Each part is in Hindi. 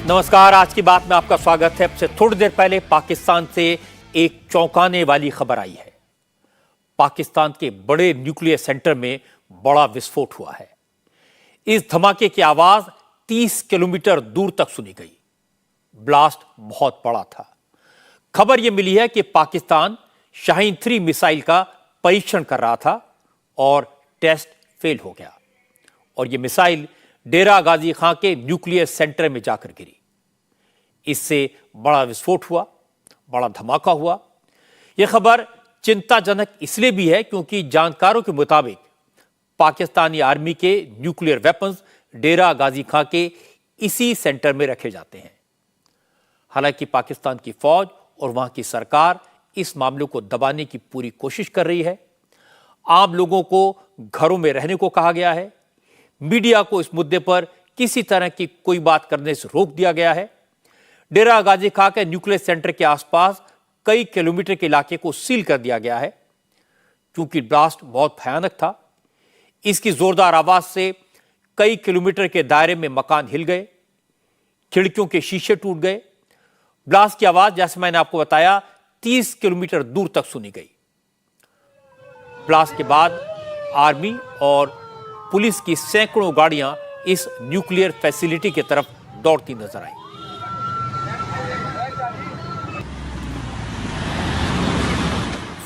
नमस्कार। आज की बात में आपका स्वागत है। अब से थोड़ी देर पहले पाकिस्तान से एक चौंकाने वाली खबर आई है। पाकिस्तान के बड़े न्यूक्लियर सेंटर में बड़ा विस्फोट हुआ है। इस धमाके की आवाज 30 किलोमीटर दूर तक सुनी गई। ब्लास्ट बहुत बड़ा था। खबर यह मिली है कि पाकिस्तान शाहीन 3 मिसाइल का परीक्षण कर रहा था और टेस्ट फेल हो गया और यह मिसाइल डेरा गाजी खां के न्यूक्लियर सेंटर में जाकर गिरी। इससे बड़ा विस्फोट हुआ, बड़ा धमाका हुआ। यह खबर चिंताजनक इसलिए भी है क्योंकि जानकारों के मुताबिक पाकिस्तानी आर्मी के न्यूक्लियर वेपन्स डेरा गाजी खां के इसी सेंटर में रखे जाते हैं। हालांकि पाकिस्तान की फौज और वहां की सरकार इस मामले को दबाने की पूरी कोशिश कर रही है। आम लोगों को घरों में रहने को कहा गया है। मीडिया को इस मुद्दे पर किसी तरह की कोई बात करने से रोक दिया गया है। डेरा गाजी खां के न्यूक्लियर सेंटर के आसपास कई किलोमीटर के इलाके को सील कर दिया गया है क्योंकि ब्लास्ट बहुत भयानक था। इसकी जोरदार आवाज से कई किलोमीटर के दायरे में मकान हिल गए, खिड़कियों के शीशे टूट गए। ब्लास्ट की आवाज, जैसे मैंने आपको बताया, 30 किलोमीटर दूर तक सुनी गई। ब्लास्ट के बाद आर्मी और पुलिस की सैकड़ों गाड़ियां इस न्यूक्लियर फैसिलिटी की तरफ दौड़ती नजर आई।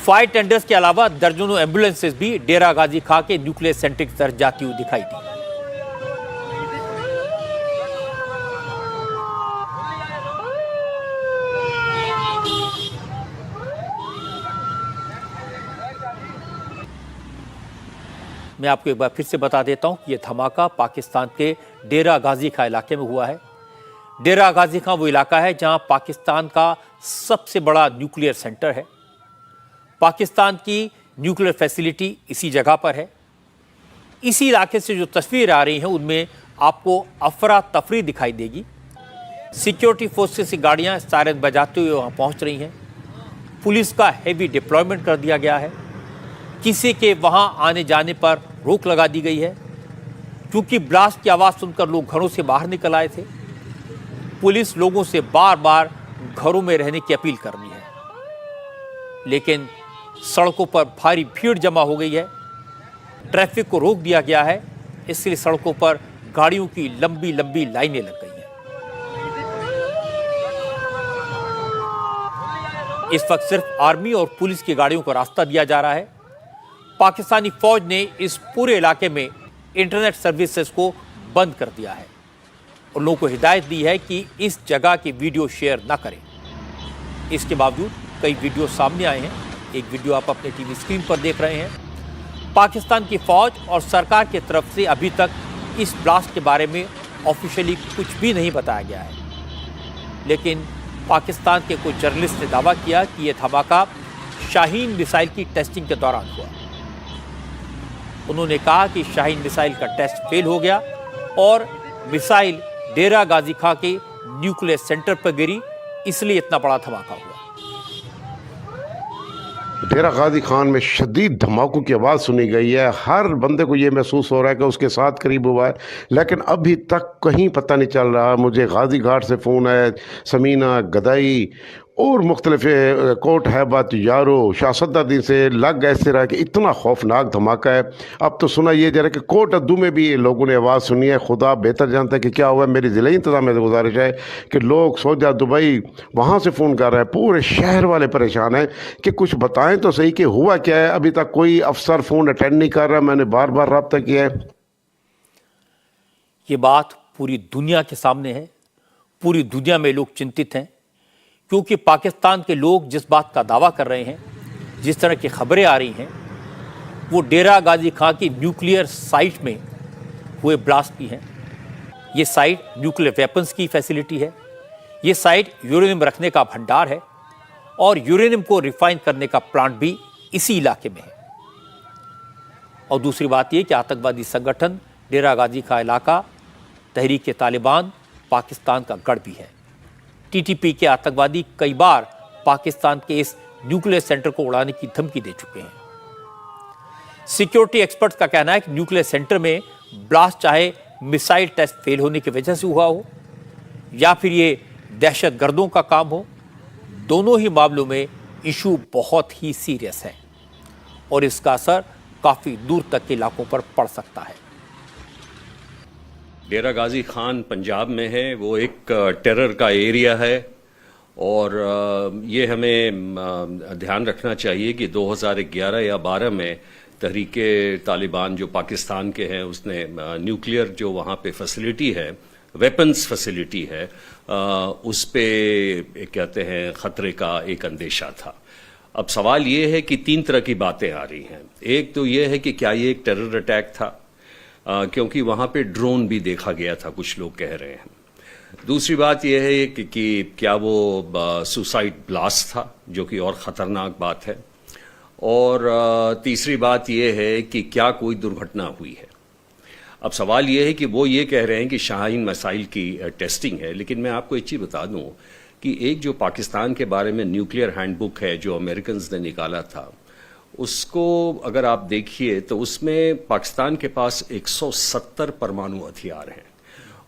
फायर टेंडर्स के अलावा दर्जनों एम्बुलेंसेस भी डेरा गाजी खां के न्यूक्लियर सेंटर की तरफ जाती हुई दिखाई दी। मैं आपको एक बार फिर से बता देता हूं कि यह धमाका पाकिस्तान के डेरा गाजी खां इलाके में हुआ है। डेरा गाजी खां वो इलाका है जहां पाकिस्तान का सबसे बड़ा न्यूक्लियर सेंटर है। पाकिस्तान की न्यूक्लियर फैसिलिटी इसी जगह पर है। इसी इलाके से जो तस्वीर आ रही हैं उनमें आपको अफरा तफरी दिखाई देगी। सिक्योरिटी फोर्सेस की गाड़ियां सायरन बजाते हुए वहां पहुंच रही हैं। पुलिस का हेवी डिप्लॉयमेंट कर दिया गया है। किसी के वहां आने जाने पर रोक लगा दी गई है क्योंकि ब्लास्ट की आवाज़ सुनकर लोग घरों से बाहर निकल आए थे। पुलिस लोगों से बार बार घरों में रहने की अपील कर रही है, लेकिन सड़कों पर भारी भीड़ जमा हो गई है। ट्रैफिक को रोक दिया गया है, इसलिए सड़कों पर गाड़ियों की लंबी लंबी लाइनें लग गई हैं। इस वक्त सिर्फ आर्मी और पुलिस की गाड़ियों को रास्ता दिया जा रहा है। पाकिस्तानी फौज ने इस पूरे इलाके में इंटरनेट सर्विसेज को बंद कर दिया है और लोगों को हिदायत दी है कि इस जगह की वीडियो शेयर ना करें। इसके बावजूद कई वीडियो सामने आए हैं। एक वीडियो आप अपने टीवी स्क्रीन पर देख रहे हैं। पाकिस्तान की फौज और सरकार की तरफ से अभी तक इस ब्लास्ट के बारे में ऑफिशियली कुछ भी नहीं बताया गया है, लेकिन पाकिस्तान के कुछ जर्नलिस्ट ने दावा किया कि यह धमाका शाहीन मिसाइल की टेस्टिंग के दौरान हुआ। उन्होंने कहा कि शाहीन मिसाइल का टेस्ट फेल हो गया और मिसाइल डेरा गाजी खां के न्यूक्लियर सेंटर पर गिरी, इसलिए इतना बड़ा धमाका हुआ। डेरा गाजी खान में शदीद धमाकों की आवाज़ सुनी गई है। हर बंदे को ये महसूस हो रहा है कि उसके साथ करीब हुआ है, लेकिन अभी तक कहीं पता नहीं चल रहा। मुझे गाजी घाट से फ़ोन है, समीना, गदाई और मुख्तलिफ कोट हैबत, यारो, शासद्दादी से लग ऐसे रहा कि इतना खौफनाक धमाका है। अब तो सुना ये जा रहा है कि कोट अद्दू में भी लोगों ने आवाज़ सुनी है। खुदा बेहतर जानता है कि क्या हुआ। मेरी ज़िले इंतज़ामिया से गुजारिश है कि लोग सोजा, दुबई, वहाँ से फ़ोन कर रहे हैं। पूरे शहर वाले परेशान हैं कि कुछ बताएं तो सही कि हुआ क्या है। अभी तक कोई अफसर फ़ोन अटेंड नहीं कर रहा। मैंने बार बार रब्ता किया है। ये बात पूरी दुनिया के सामने है। पूरी दुनिया में लोग चिंतित हैं क्योंकि पाकिस्तान के लोग जिस बात का दावा कर रहे हैं, जिस तरह की खबरें आ रही हैं, वो डेरा गाजी खां की न्यूक्लियर साइट में हुए ब्लास्ट की हैं। ये साइट न्यूक्लियर वेपन्स की फैसिलिटी है। ये साइट यूरेनियम रखने का भंडार है और यूरेनियम को रिफाइन करने का प्लांट भी इसी इलाके में है। और दूसरी बात यह कि आतंकवादी संगठन डेरा गाजी खां इलाका तहरीक तालिबान पाकिस्तान का गढ़ भी है। टीटीपी के आतंकवादी कई बार पाकिस्तान के इस न्यूक्लियर सेंटर को उड़ाने की धमकी दे चुके हैं। सिक्योरिटी एक्सपर्ट्स का कहना है कि न्यूक्लियर सेंटर में ब्लास्ट चाहे मिसाइल टेस्ट फेल होने की वजह से हुआ हो या फिर ये दहशतगर्दों का काम हो, दोनों ही मामलों में इशू बहुत ही सीरियस है और इसका असर काफी दूर तक के इलाकों पर पड़ सकता है। डेरा गाजी खान पंजाब में है, वो एक टेरर का एरिया है और ये हमें ध्यान रखना चाहिए कि 2011 या 12 में तहरीके तालिबान जो पाकिस्तान के हैं उसने न्यूक्लियर जो वहाँ पे फैसिलिटी है, वेपन्स फैसिलिटी है, उस पे कहते हैं ख़तरे का एक अंदेशा था। अब सवाल ये है कि 3 तरह की बातें आ रही हैं। एक तो ये है कि क्या ये एक टेरर अटैक था, क्योंकि वहाँ पे ड्रोन भी देखा गया था, कुछ लोग कह रहे हैं। दूसरी बात यह है कि क्या वो सुसाइड ब्लास्ट था, जो कि और ख़तरनाक बात है। और तीसरी बात यह है कि क्या कोई दुर्घटना हुई है। अब सवाल यह है कि वो ये कह रहे हैं कि शाहीन मिसाइल की टेस्टिंग है, लेकिन मैं आपको एक चीज़ बता दूं कि एक जो पाकिस्तान के बारे में न्यूक्लियर हैंडबुक है जो अमेरिकन्स ने निकाला था, उसको अगर आप देखिए तो उसमें पाकिस्तान के पास 170 परमाणु हथियार हैं।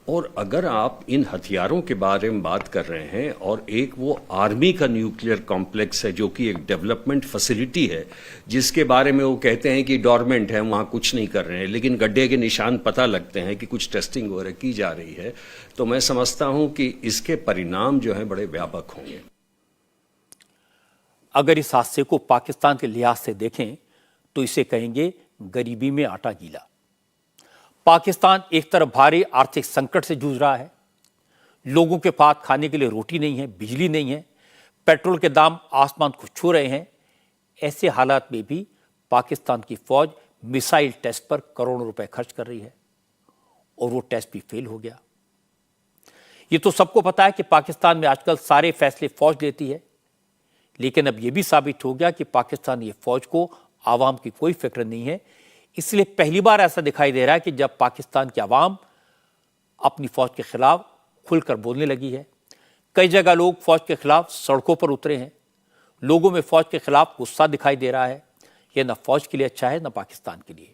और अगर आप इन हथियारों के बारे में बात कर रहे हैं और एक वो आर्मी का न्यूक्लियर कॉम्प्लेक्स है जो कि एक डेवलपमेंट फैसिलिटी है, जिसके बारे में वो कहते हैं कि डॉर्मेंट है, वहाँ कुछ नहीं कर रहे हैं, लेकिन गड्ढे के निशान पता लगते हैं कि कुछ टेस्टिंग वगैरह की जा रही है, तो मैं समझता हूँ कि इसके परिणाम जो हैं बड़े व्यापक होंगे। अगर इस हादसे को पाकिस्तान के लिहाज से देखें तो इसे कहेंगे गरीबी में आटा गीला। पाकिस्तान एक तरफ भारी आर्थिक संकट से जूझ रहा है, लोगों के पास खाने के लिए रोटी नहीं है, बिजली नहीं है, पेट्रोल के दाम आसमान को छू रहे हैं। ऐसे हालात में भी पाकिस्तान की फौज मिसाइल टेस्ट पर करोड़ों रुपए खर्च कर रही है और वो टेस्ट भी फेल हो गया। ये तो सबको पता है कि पाकिस्तान में आजकल सारे फैसले फौज लेती है, लेकिन अब यह भी साबित हो गया कि पाकिस्तान ये फौज को आवाम की कोई फिक्र नहीं है। इसलिए पहली बार ऐसा दिखाई दे रहा है कि जब पाकिस्तान की आवाम अपनी फौज के खिलाफ खुलकर बोलने लगी है। कई जगह लोग फौज के खिलाफ सड़कों पर उतरे हैं, लोगों में फौज के खिलाफ गुस्सा दिखाई दे रहा है। यह न फौज के लिए अच्छा है न पाकिस्तान के लिए।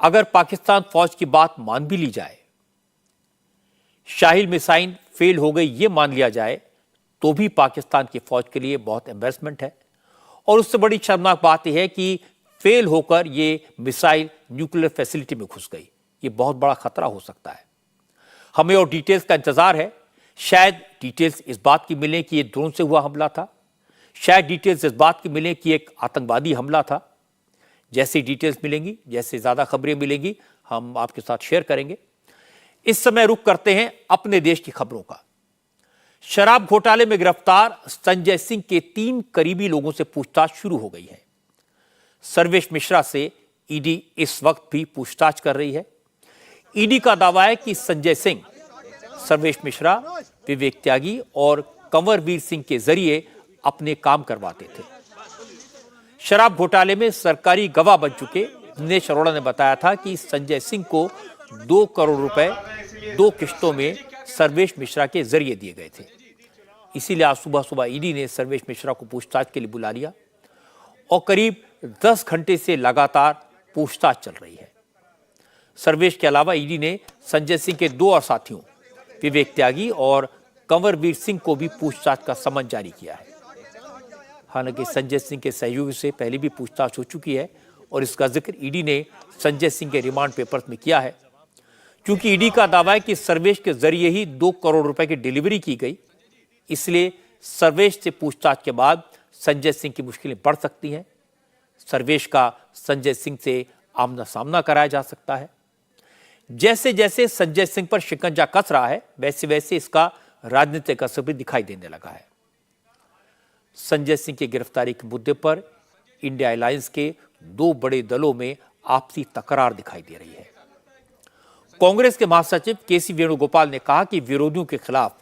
अगर पाकिस्तान फौज की बात मान भी ली जाए, शाहीन मिसाइल फेल हो गई ये मान लिया जाए, तो भी पाकिस्तान की फौज के लिए बहुत एम्बैरेसमेंट है। और उससे बड़ी शर्मनाक बात यह है कि फेल होकर ये मिसाइल न्यूक्लियर फैसिलिटी में घुस गई। ये बहुत बड़ा खतरा हो सकता है। हमें और डिटेल्स का इंतजार है। शायद डिटेल्स इस बात की मिले कि ये ड्रोन से हुआ हमला था, शायद डिटेल्स इस बात की मिले कि एक आतंकवादी हमला था। जैसी डिटेल्स मिलेंगी, जैसे ज्यादा खबरें मिलेंगी, हम आपके साथ शेयर करेंगे। इस समय रुख करते हैं अपने देश की खबरों का। शराब घोटाले में गिरफ्तार संजय सिंह के 3 करीबी लोगों से पूछताछ शुरू हो गई है। सर्वेश मिश्रा से ईडी इस वक्त भी पूछताछ कर रही है। ईडी का दावा है कि संजय सिंह सर्वेश मिश्रा, विवेक त्यागी और कंवरवीर सिंह के जरिए अपने काम करवाते थे। शराब घोटाले में सरकारी गवाह बन चुके दिनेश अरोड़ा ने बताया था कि संजय सिंह को 2 करोड़ रुपए 2 किश्तों में सर्वेश मिश्रा के जरिए दिए गए थे। इसीलिए आज सुबह सुबह ईडी ने सर्वेश मिश्रा को पूछताछ के लिए बुला लिया और करीब 10 घंटे से लगातार पूछताछ चल रही है। सर्वेश के अलावा ईडी ने संजय सिंह के 2 और साथियों विवेक त्यागी और कंवरवीर सिंह को भी पूछताछ का समन जारी किया है। हालांकि संजय सिंह के सहयोगी से पहले भी पूछताछ हो चुकी है और इसका जिक्र ईडी ने संजय सिंह के रिमांड पेपर्स में किया है। क्योंकि ईडी का दावा है कि सर्वेश के जरिए ही 2 करोड़ रुपए की डिलीवरी की गई, इसलिए सर्वेश से पूछताछ के बाद संजय सिंह की मुश्किलें बढ़ सकती हैं। सर्वेश का संजय सिंह से आमना सामना कराया जा सकता है। जैसे जैसे संजय सिंह पर शिकंजा कस रहा है, वैसे वैसे इसका राजनीतिक असर भी दिखाई देने लगा है। संजय सिंह की गिरफ्तारी के मुद्दे पर इंडिया अलायंस के 2 बड़े दलों में आपसी तकरार दिखाई दे रही है। कांग्रेस के महासचिव केसी वेणुगोपाल ने कहा कि विरोधियों के खिलाफ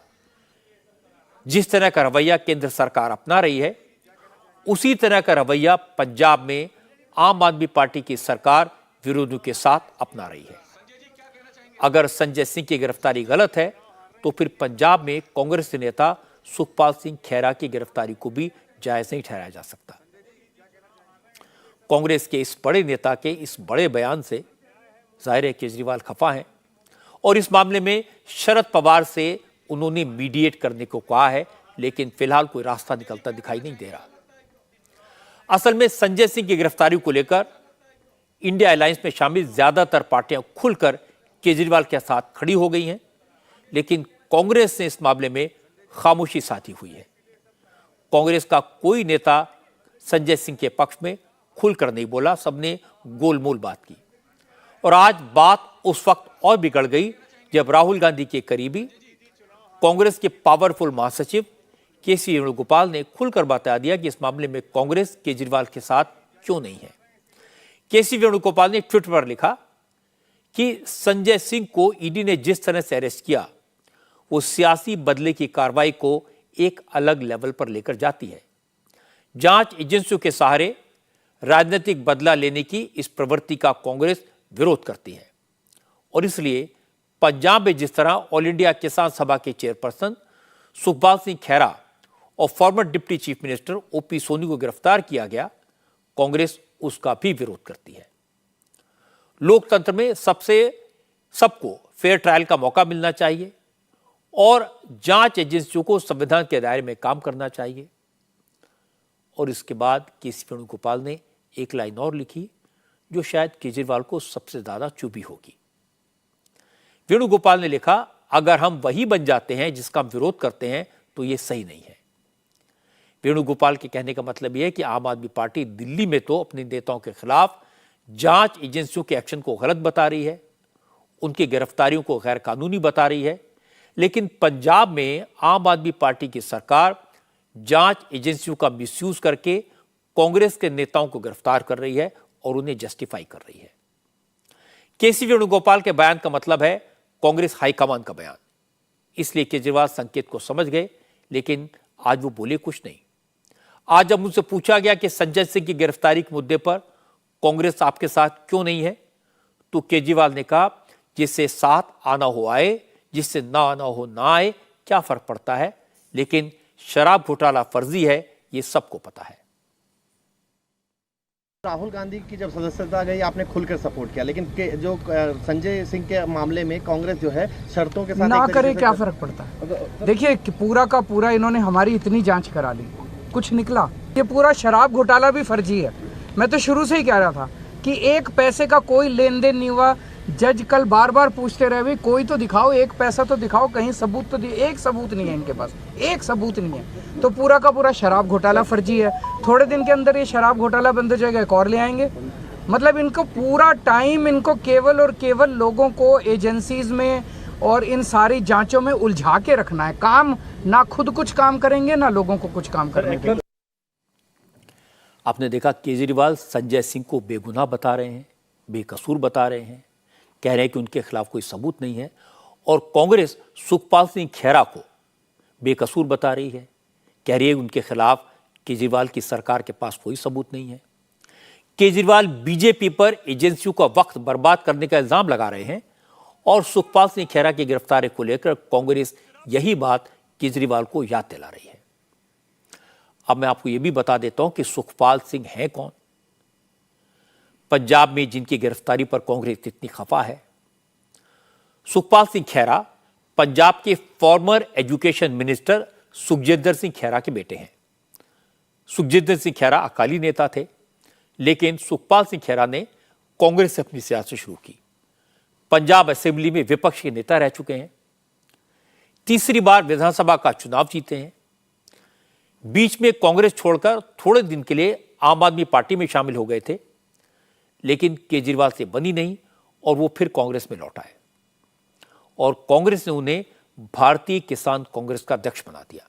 जिस तरह का रवैया केंद्र सरकार अपना रही है, उसी तरह का रवैया पंजाब में आम आदमी पार्टी की सरकार विरोधियों के साथ अपना रही है। अगर संजय सिंह की गिरफ्तारी गलत है तो फिर पंजाब में कांग्रेस नेता सुखपाल सिंह खैरा की गिरफ्तारी को भी जायज नहीं ठहराया जा सकता। कांग्रेस के इस बड़े नेता के इस बड़े बयान से जाहिर है केजरीवाल खफा हैं और इस मामले में शरद पवार से उन्होंने मीडिएट करने को कहा है, लेकिन फिलहाल कोई रास्ता निकलता दिखाई नहीं दे रहा। असल में संजय सिंह की गिरफ्तारी को लेकर इंडिया अलायंस में शामिल ज्यादातर पार्टियां खुलकर केजरीवाल के साथ खड़ी हो गई हैं, लेकिन कांग्रेस से इस मामले में खामोशी साधी हुई है। कांग्रेस का कोई नेता संजय सिंह के पक्ष में खुलकर नहीं बोला, सबने गोलमोल बात की। और आज बात उस वक्त और बिगड़ गई जब राहुल गांधी के करीबी कांग्रेस के पावरफुल महासचिव केसी वेणुगोपाल ने खुलकर बता दिया कि इस मामले में कांग्रेस केजरीवाल के साथ क्यों नहीं है। केसी वेणुगोपाल ने ट्विटर पर लिखा कि संजय सिंह को ईडी ने जिस तरह से अरेस्ट किया वो सियासी बदले की कार्रवाई को एक अलग लेवल पर लेकर जाती है। जांच एजेंसियों के सहारे राजनीतिक बदला लेने की इस प्रवृत्ति का कांग्रेस विरोध करती है और इसलिए पंजाब में जिस तरह ऑल इंडिया किसान सभा के चेयरपर्सन सुखपाल सिंह खेरा और former deputy chief minister OP Soni को गिरफ्तार किया गया, कांग्रेस उसका भी विरोध करती है। लोकतंत्र में सबको फेयर ट्रायल का मौका मिलना चाहिए और जांच एजेंसियों को संविधान के दायरे में काम करना चाहिए। और इसके बाद केसी वेणुगोपाल ने एक लाइन और लिखी जो शायद केजरीवाल को सबसे ज्यादा चुभी होगी। वेणुगोपाल ने लिखा, अगर हम वही बन जाते हैं जिसका हम विरोध करते हैं तो यह सही नहीं है। वेणुगोपाल के कहने का मतलब यह है कि आम आदमी पार्टी दिल्ली में तो अपने नेताओं के खिलाफ जांच एजेंसियों के एक्शन को गलत बता रही है, उनकी गिरफ्तारियों को गैर कानूनी बता रही है, लेकिन पंजाब में आम आदमी पार्टी की सरकार जांच एजेंसियों का मिसयूज करके कांग्रेस के नेताओं को गिरफ्तार कर रही है और उन्हें जस्टिफाई कर रही है। केसी वेणुगोपाल के बयान का मतलब है कांग्रेस हाईकमान का बयान, इसलिए केजरीवाल संकेत को समझ गए, लेकिन आज वो बोले कुछ नहीं। आज जब उनसे पूछा गया कि संजय सिंह की गिरफ्तारी के मुद्दे पर कांग्रेस आपके साथ क्यों नहीं है, तो केजरीवाल ने कहा, जिससे साथ आना हो आए, जिससे ना आना हो ना आए, क्या फर्क पड़ता है, लेकिन शराब घोटाला फर्जी है, ये सबको पता है। राहुल गांधी की जब सदस्यता गई आपने खुलकर सपोर्ट किया, लेकिन जो संजय सिंह के मामले में कांग्रेस जो है शर्तों के साथ ना करे क्या फर्क पड़ता है। देखिए पूरा का पूरा इन्होंने हमारी इतनी जांच करा ली, कुछ निकला। ये पूरा शराब घोटाला भी फर्जी है। मैं तो शुरू से ही कह रहा था कि एक पैसे का कोई लेन देन नहीं हुआ। जज कल बार बार पूछते रहे, भाई कोई तो दिखाओ, एक पैसा तो दिखाओ, कहीं सबूत तो एक सबूत नहीं है इनके पास, एक सबूत नहीं है। तो पूरा का पूरा शराब घोटाला फर्जी है। थोड़े दिन के अंदर ये शराब घोटाला बंद हो जाएगा, एक और ले आएंगे। मतलब इनको पूरा टाइम इनको केवल और केवल लोगों को एजेंसीज में और इन सारी जांचों में उलझा के रखना है। काम ना खुद कुछ काम करेंगे ना लोगों को कुछ काम करने के। आपने देखा केजरीवाल संजय सिंह को बेगुनाह बता रहे हैं, बेकसूर बता रहे हैं, कह रहे हैं कि उनके खिलाफ कोई सबूत नहीं है, और कांग्रेस सुखपाल सिंह खेरा को बेकसूर बता रही है, कह रही है उनके खिलाफ केजरीवाल की सरकार के पास कोई सबूत नहीं है। केजरीवाल बीजेपी पर एजेंसियों का वक्त बर्बाद करने का इल्जाम लगा रहे हैं और सुखपाल सिंह खेरा की गिरफ्तारी को लेकर कांग्रेस यही बात केजरीवाल को याद दिला रही है। अब मैं आपको यह भी बता देता हूं कि सुखपाल सिंह है कौन। पंजाब में जिनकी गिरफ्तारी पर कांग्रेस इतनी खफा है, सुखपाल सिंह खेरा पंजाब के former education minister Sukhjinder Singh Khaira के बेटे हैं। सुखजिंदर सिंह खेरा अकाली नेता थे, लेकिन सुखपाल सिंह खेरा ने कांग्रेस से अपनी सियासत शुरू की। पंजाब असेंबली में विपक्ष के नेता रह चुके हैं, तीसरी बार विधानसभा का चुनाव जीते हैं। बीच में कांग्रेस छोड़कर थोड़े दिन के लिए आम आदमी पार्टी में शामिल हो गए थे, लेकिन केजरीवाल से बनी नहीं और वो फिर कांग्रेस में लौट आए और कांग्रेस ने उन्हें भारतीय किसान कांग्रेस का अध्यक्ष बना दिया।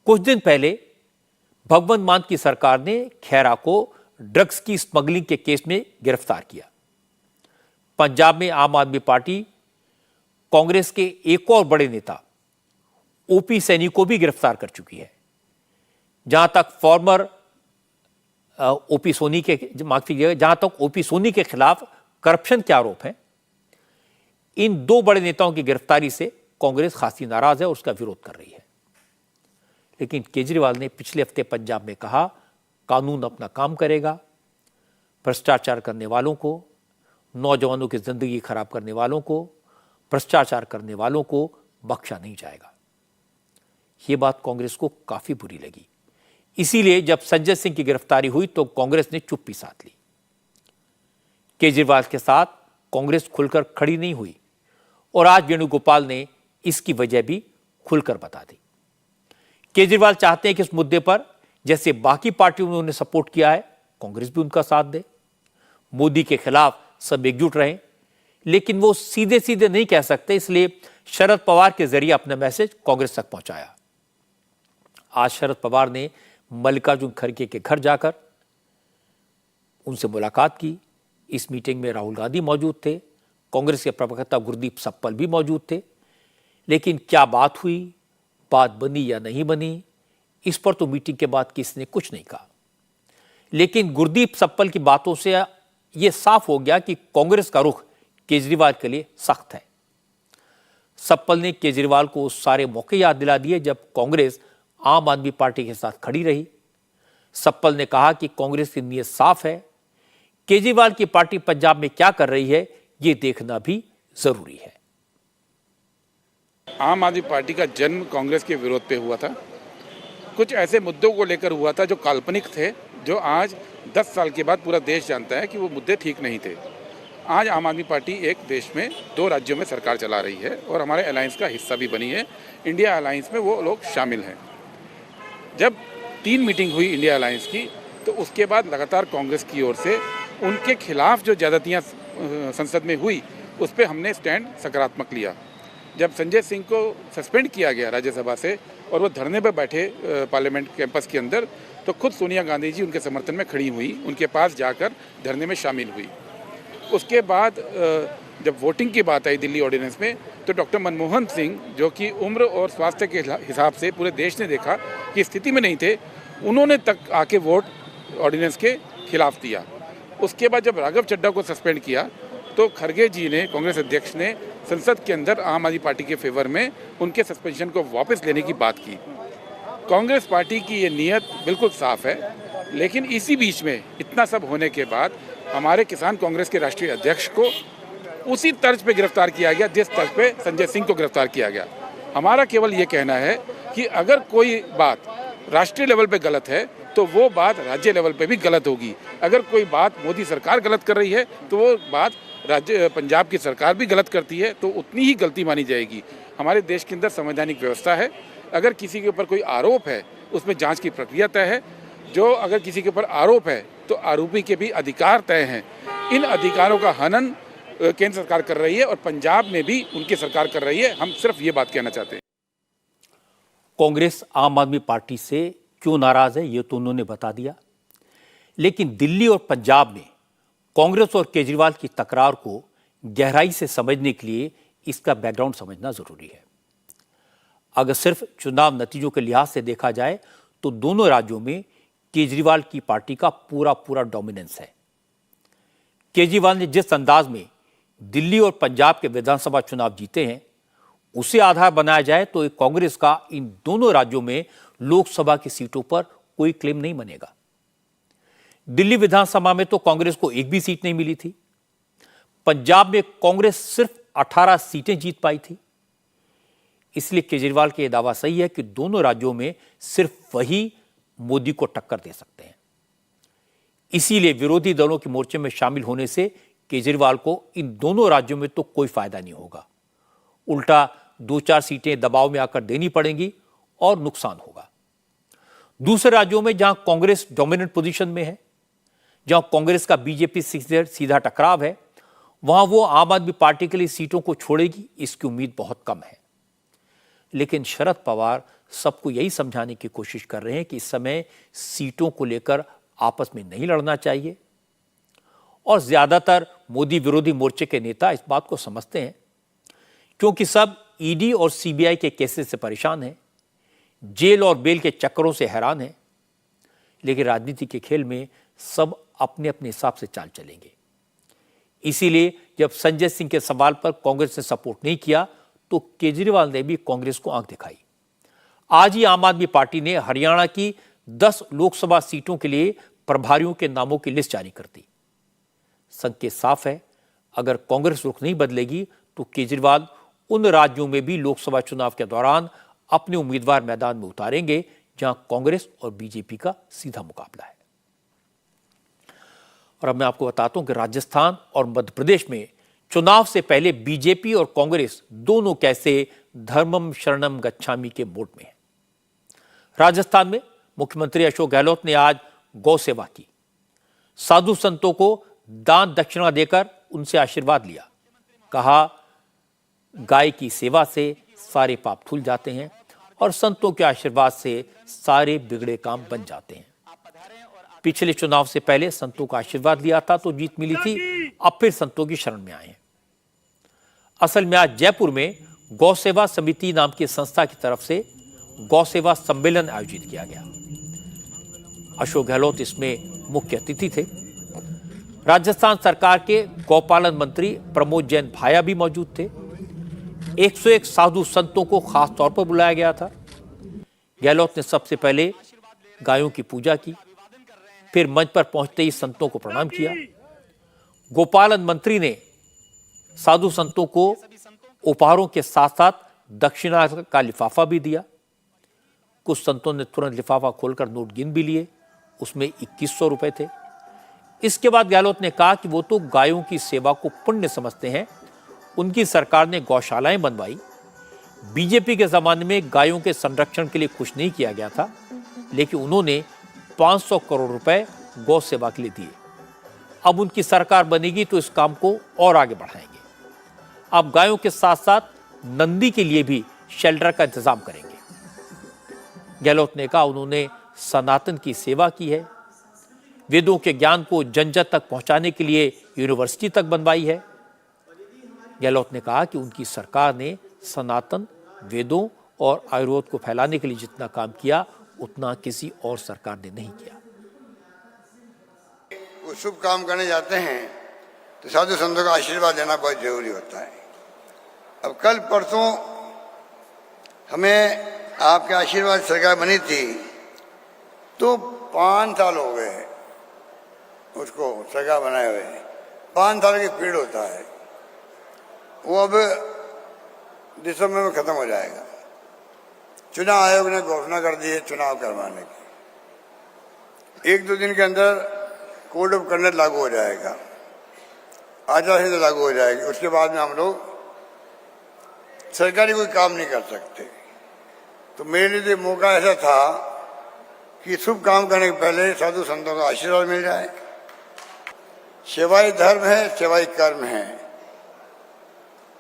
कुछ दिन पहले भगवंत मान की सरकार ने खेरा को ड्रग्स की स्मगलिंग के केस में गिरफ्तार किया। पंजाब में आम आदमी पार्टी कांग्रेस के एक और बड़े नेता ओपी सैनी को भी गिरफ्तार कर चुकी है। जहां तक ओपी सोनी के जहां तक ओपी सोनी के खिलाफ करप्शन के आरोप हैं, इन दो बड़े नेताओं की गिरफ्तारी से कांग्रेस खासी नाराज है और उसका विरोध कर रही है। लेकिन केजरीवाल ने पिछले हफ्ते पंजाब में कहा, कानून अपना काम करेगा, भ्रष्टाचार करने वालों को, नौजवानों की जिंदगी खराब करने वालों को, भ्रष्टाचार करने वालों को बख्शा नहीं जाएगा। ये बात कांग्रेस को काफी बुरी लगी। इसीलिए जब संजय सिंह की गिरफ्तारी हुई तो कांग्रेस ने चुप्पी साध ली। केजरीवाल के साथ कांग्रेस खुलकर खड़ी नहीं हुई और आज वेणुगोपाल ने इसकी वजह भी खुलकर बता दी। केजरीवाल चाहते हैं कि इस मुद्दे पर जैसे बाकी पार्टियों ने उन्हें सपोर्ट किया है, कांग्रेस भी उनका साथ दे। मोदी के खिलाफ सब एकजुट रहें, लेकिन वो सीधे सीधे नहीं कह सकते, इसलिए शरद पवार के जरिए अपना मैसेज कांग्रेस तक पहुंचाया। आज शरद पवार ने मल्लिकार्जुन खड़गे के घर जाकर उनसे मुलाकात की। इस मीटिंग में राहुल गांधी मौजूद थे, कांग्रेस के प्रवक्ता गुरदीप सप्पल भी मौजूद थे। लेकिन क्या बात हुई, बात बनी या नहीं बनी, इस पर तो मीटिंग के बाद किसी ने कुछ नहीं कहा। लेकिन गुरदीप सप्पल की बातों से यह साफ हो गया कि कांग्रेस का रुख केजरीवाल के लिए सख्त है। सप्पल ने केजरीवाल को सारे मौके याद दिला दिए जब कांग्रेस आम आदमी पार्टी के साथ खड़ी रही। सप्पल ने कहा कि कांग्रेस की नीयत साफ है, केजरीवाल की पार्टी पंजाब में क्या कर रही है यह देखना भी जरूरी है। आम आदमी पार्टी का जन्म कांग्रेस के विरोध पे हुआ था। कुछ ऐसे मुद्दों को लेकर हुआ था जो काल्पनिक थे, जो आज 10 साल के बाद पूरा देश जानता है कि वो मुद्दे ठीक नहीं थे। आज आम आदमी पार्टी एक देश में 2 राज्यों में सरकार चला रही है और हमारे अलायंस का हिस्सा भी बनी है। इंडिया अलायंस में वो लोग शामिल हैं। जब 3 मीटिंग हुई इंडिया अलायंस की, तो उसके बाद लगातार कांग्रेस की ओर से उनके खिलाफ जो ज्यादतियाँ संसद में हुई, उस पर हमने स्टैंड सकारात्मक लिया। जब संजय सिंह को सस्पेंड किया गया राज्यसभा से और वो धरने पर बैठे पार्लियामेंट कैंपस के अंदर, तो खुद सोनिया गांधी जी उनके समर्थन में खड़ी हुई, उनके पास जाकर धरने में शामिल हुई। उसके बाद जब वोटिंग की बात आई दिल्ली ऑर्डिनेंस में, तो डॉक्टर मनमोहन सिंह, जो कि उम्र और स्वास्थ्य के हिसाब से पूरे देश ने देखा कि स्थिति में नहीं थे, उन्होंने तक आके वोट ऑर्डिनेंस के खिलाफ दिया। उसके बाद जब राघव चड्ढा को सस्पेंड किया, तो खड़गे जी ने, कांग्रेस अध्यक्ष ने, संसद के अंदर आम आदमी पार्टी के फेवर में उनके सस्पेंशन को वापस लेने की बात की। कांग्रेस पार्टी की ये नीयत बिल्कुल साफ है। लेकिन इसी बीच में इतना सब होने के बाद हमारे किसान कांग्रेस के राष्ट्रीय अध्यक्ष को उसी तर्ज पे गिरफ्तार किया गया जिस तर्ज पे संजय सिंह को गिरफ्तार किया गया। हमारा केवल ये कहना है कि अगर कोई बात राष्ट्रीय लेवल पे गलत है, तो वो बात राज्य लेवल पे भी गलत होगी। अगर कोई बात मोदी सरकार गलत कर रही है, तो वो बात पंजाब की सरकार भी गलत करती है, तो उतनी ही गलती मानी जाएगी। हमारे देश के अंदर संवैधानिक व्यवस्था है। अगर किसी के ऊपर कोई आरोप है, उसमें जांच की प्रक्रिया तय है। जो अगर किसी के ऊपर आरोप है, तो आरोपी के भी अधिकार तय हैं। इन अधिकारों का हनन केंद्र सरकार कर रही है और पंजाब में भी उनकी सरकार कर रही है। हम सिर्फ ये बात कहना चाहते हैं। कांग्रेस आम आदमी पार्टी से क्यों नाराज है, ये तो उन्होंने बता दिया। लेकिन दिल्ली और पंजाब में कांग्रेस और केजरीवाल की तकरार को गहराई से समझने के लिए इसका बैकग्राउंड समझना जरूरी है। अगर सिर्फ चुनाव नतीजों के लिहाज से देखा जाए, तो दोनों राज्यों में केजरीवाल की पार्टी का पूरा डोमिनेंस है। केजरीवाल ने जिस अंदाज में दिल्ली और पंजाब के विधानसभा चुनाव जीते हैं, उसे आधार बनाया जाए तो एक कांग्रेस का इन दोनों राज्यों में लोकसभा की सीटों पर कोई क्लेम नहीं बनेगा। दिल्ली विधानसभा में तो कांग्रेस को एक भी सीट नहीं मिली थी। पंजाब में कांग्रेस सिर्फ 18 सीटें जीत पाई थी। इसलिए केजरीवाल का यह दावा सही है कि दोनों राज्यों में सिर्फ वही मोदी को टक्कर दे सकते हैं। इसीलिए विरोधी दलों के मोर्चे में शामिल होने से केजरीवाल को इन दोनों राज्यों में तो कोई फायदा नहीं होगा। उल्टा 2-4 सीटें दबाव में आकर देनी पड़ेंगी और नुकसान होगा। दूसरे राज्यों में जहां कांग्रेस डोमिनेंट पोजीशन में है, जहां कांग्रेस का बीजेपी से सीधा टकराव है, वहां वो आम आदमी पार्टी के लिए सीटों को छोड़ेगी, इसकी उम्मीद बहुत कम है। लेकिन शरद पवार सबको यही समझाने की कोशिश कर रहे हैं कि इस समय सीटों को लेकर आपस में नहीं लड़ना चाहिए। और ज्यादातर मोदी विरोधी मोर्चे के नेता इस बात को समझते हैं, क्योंकि सब ईडी और सीबीआई के केसेस से परेशान हैं, जेल और बेल के चक्करों से हैरान हैं। लेकिन राजनीति के खेल में सब अपने अपने हिसाब से चाल चलेंगे। इसीलिए जब संजय सिंह के सवाल पर कांग्रेस ने सपोर्ट नहीं किया, तो केजरीवाल ने भी कांग्रेस को आंख दिखाई। आज ही आम आदमी पार्टी ने हरियाणा की 10 लोकसभा सीटों के लिए प्रभारियों के नामों की लिस्ट जारी कर दी। संकेत साफ है, अगर कांग्रेस रुख नहीं बदलेगी तो केजरीवाल उन राज्यों में भी लोकसभा चुनाव के दौरान अपने उम्मीदवार मैदान में उतारेंगे जहां कांग्रेस और बीजेपी का सीधा मुकाबला है। और अब मैं आपको बताता हूं कि राजस्थान और मध्य प्रदेश में चुनाव से पहले बीजेपी और कांग्रेस दोनों कैसे धर्मम शरणम गच्छामि के मोड में है। राजस्थान में मुख्यमंत्री अशोक गहलोत ने आज गौ सेवा की, साधु संतों को दान दक्षिणा देकर उनसे आशीर्वाद लिया। कहा, गाय की सेवा से सारे पाप धुल जाते हैं और संतों के आशीर्वाद से सारे बिगड़े काम बन जाते हैं। पिछले चुनाव से पहले संतों का आशीर्वाद लिया था तो जीत मिली थी, अब फिर संतों की शरण में आए हैं। असल में आज जयपुर में गौ सेवा समिति नाम की संस्था की तरफ से गौ सेवा सम्मेलन आयोजित किया गया। अशोक गहलोत इसमें मुख्य अतिथि थे। राजस्थान सरकार के गौपालन मंत्री प्रमोद जैन भाया भी मौजूद थे। 101 साधु संतों को खास तौर पर बुलाया गया था। गहलोत ने सबसे पहले गायों की पूजा की, फिर मंच पर पहुंचते ही संतों को प्रणाम किया। गोपालन मंत्री ने साधु संतों को उपहारों के साथ साथ दक्षिणा का लिफाफा भी दिया। कुछ संतों ने तुरंत लिफाफा खोलकर नोट गिन भी लिए, उसमें 2100 रुपए थे। इसके बाद गहलोत ने कहा कि वो तो गायों की सेवा को पुण्य समझते हैं, उनकी सरकार ने गौशालाएं बनवाई। बीजेपी के जमाने में गायों के संरक्षण के लिए कुछ नहीं किया गया था, लेकिन उन्होंने 500 करोड़ रुपए गौ सेवा के लिए दिए। अब उनकी सरकार बनेगी तो इस काम को और आगे बढ़ाएंगे। अब गायों के साथ साथ नंदी के लिए भी शेल्टर का इंतजाम करेंगे। गहलोत ने कहा, उन्होंने सनातन की सेवा की है, वेदों के ज्ञान को जन जन तक पहुंचाने के लिए यूनिवर्सिटी तक बनवाई है। गहलोत ने कहा कि उनकी सरकार ने सनातन, वेदों और आयुर्वेद को फैलाने के लिए जितना काम किया उतना किसी और सरकार ने नहीं किया। वो शुभ काम करने जाते हैं तो साधु संतों का आशीर्वाद लेना बहुत जरूरी होता है। अब कल परसों हमें आपके आशीर्वाद सरकार बनी थी तो 5 साल हो गए उसको सरकार बनाए हुए। 5 साल की पीड़ होता है, वो अब दिसंबर में खत्म हो जाएगा। चुनाव आयोग ने घोषणा कर दी है चुनाव करवाने की। 1-2 दिन के अंदर कोड ऑफ कंडक्ट लागू हो जाएगा, आचार संहिता लागू हो जाएगी। उसके बाद में हम लोग सरकारी कोई काम नहीं कर सकते। तो मेरे लिए मौका ऐसा था कि शुभ काम करने के पहले साधु संतों का आशीर्वाद मिल जाए। सेवाई धर्म है, सेवाई कर्म है,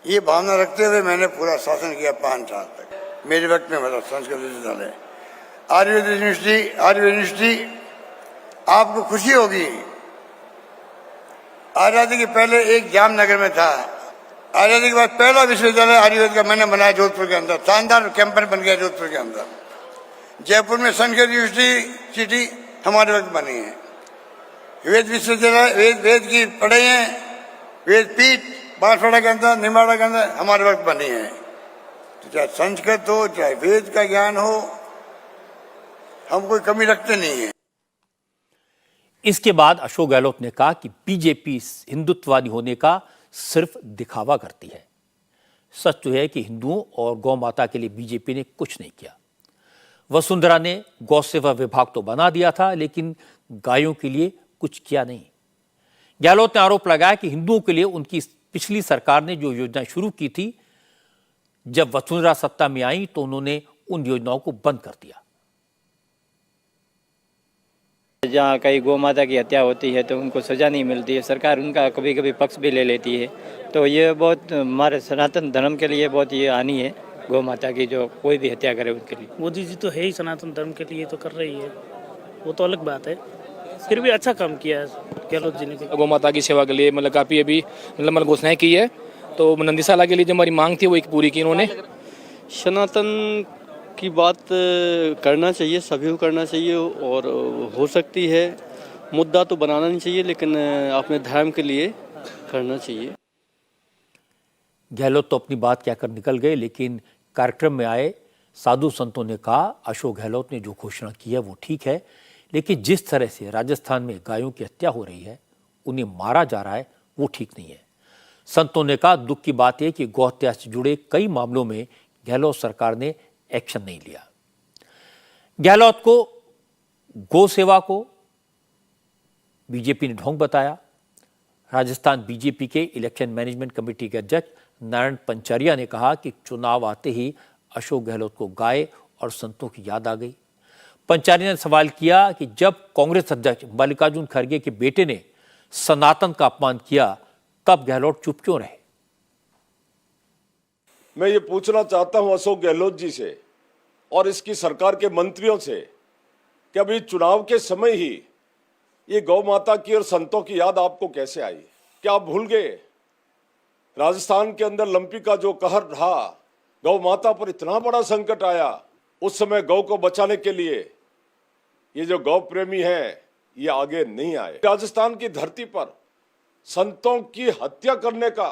ये भावना रखते हुए मैंने पूरा शासन किया 5 साल तक। मेरे वक्त में मतलब संस्कृत विश्वविद्यालय, आयुर्वेद यूनिवर्सिटी, आपको खुशी होगी आजादी के पहले एक जामनगर में था। आजादी के बाद पहला विश्वविद्यालय आयुर्वेद का मैंने बनाया जोधपुर के अंदर। शानदार कैंपस बन गया जोधपुर के अंदर। जयपुर में संस्कृत यूनिवर्सिटी हमारे वक्त बनी है। वेद विश्वविद्यालय, वेद की पढ़ाई है, वेद पीठ बांसवाड़ा के अंदर, निमाड़ा के अंदर हमारे वक्त बनी है। तो चाहे संस्कृत हो, चाहे वेद का ज्ञान हो, हम कोई कमी रखते नहीं है। इसके बाद अशोक गहलोत ने कहा कि बीजेपी हिंदुत्ववादी होने का सिर्फ दिखावा करती है। सच तो है कि हिंदुओं और गौ माता के लिए बीजेपी ने कुछ नहीं किया। वसुंधरा ने गौ सेवा विभाग तो बना दिया था, लेकिन गायों के लिए कुछ किया नहीं। गहलोत ने आरोप लगाया कि हिंदुओं के लिए उनकी पिछली सरकार ने जो योजना शुरू की थी, जब वसुंधरा सत्ता में आई तो उन्होंने उन योजनाओं को बंद कर दिया। जहाँ कहीं गौ माता की हत्या होती है तो उनको सजा नहीं मिलती है, सरकार उनका कभी कभी पक्ष भी ले लेती है। तो ये बहुत हमारे सनातन धर्म के लिए बहुत ये हानि है गौ माता की, जो कोई भी हत्या करे उनके लिए। मोदी जी तो है ही सनातन धर्म के लिए, तो कर रही है, वो तो अलग बात है। फिर भी अच्छा काम किया है गहलोत जी ने। गौ माता की सेवा के लिए मतलब काफ़ी अभी मतलब घोषणाएं की है। तो नंदीशाला के लिए जो हमारी मांग थी वो एक पूरी की इन्होंने। सनातन की बात करना चाहिए, सभी को करना चाहिए, और हो सकती है मुद्दा तो बनाना नहीं चाहिए, लेकिन अपने धर्म के लिए करना चाहिए। गहलोत तो अपनी बात कहकर निकल गए, लेकिन कार्यक्रम में आए साधु संतों ने कहा अशोक गहलोत ने जो घोषणा की है वो ठीक है, लेकिन जिस तरह से राजस्थान में गायों की हत्या हो रही है, उन्हें मारा जा रहा है, वो ठीक नहीं है। संतों ने कहा, दुख की बात है कि गौ हत्या से जुड़े कई मामलों में गहलोत सरकार ने एक्शन नहीं लिया। गहलोत को गौ सेवा को बीजेपी ने ढोंग बताया। राजस्थान बीजेपी के इलेक्शन मैनेजमेंट कमेटी के अध्यक्ष नारायण पंचारिया ने कहा कि चुनाव आते ही अशोक गहलोत को गाय और संतों की याद आ गई। पंचारिया ने सवाल किया कि जब कांग्रेस अध्यक्ष मल्लिकार्जुन खड़गे के बेटे ने सनातन का अपमान किया, तब गहलोत चुप क्यों रहे? मैं ये पूछना चाहता हूं अशोक गहलोत जी से और इसकी सरकार के मंत्रियों से कि अभी चुनाव के समय ही ये गौ माता की और संतों की याद आपको कैसे आई? क्या आप भूल गए? राजस्थान के अंदर लंपी का जो कहर रहा, गौ माता पर इतना बड़ा संकट आया, उस समय गौ को बचाने के लिए ये जो गौ प्रेमी है ये आगे नहीं आए। राजस्थान की धरती पर संतों की हत्या करने का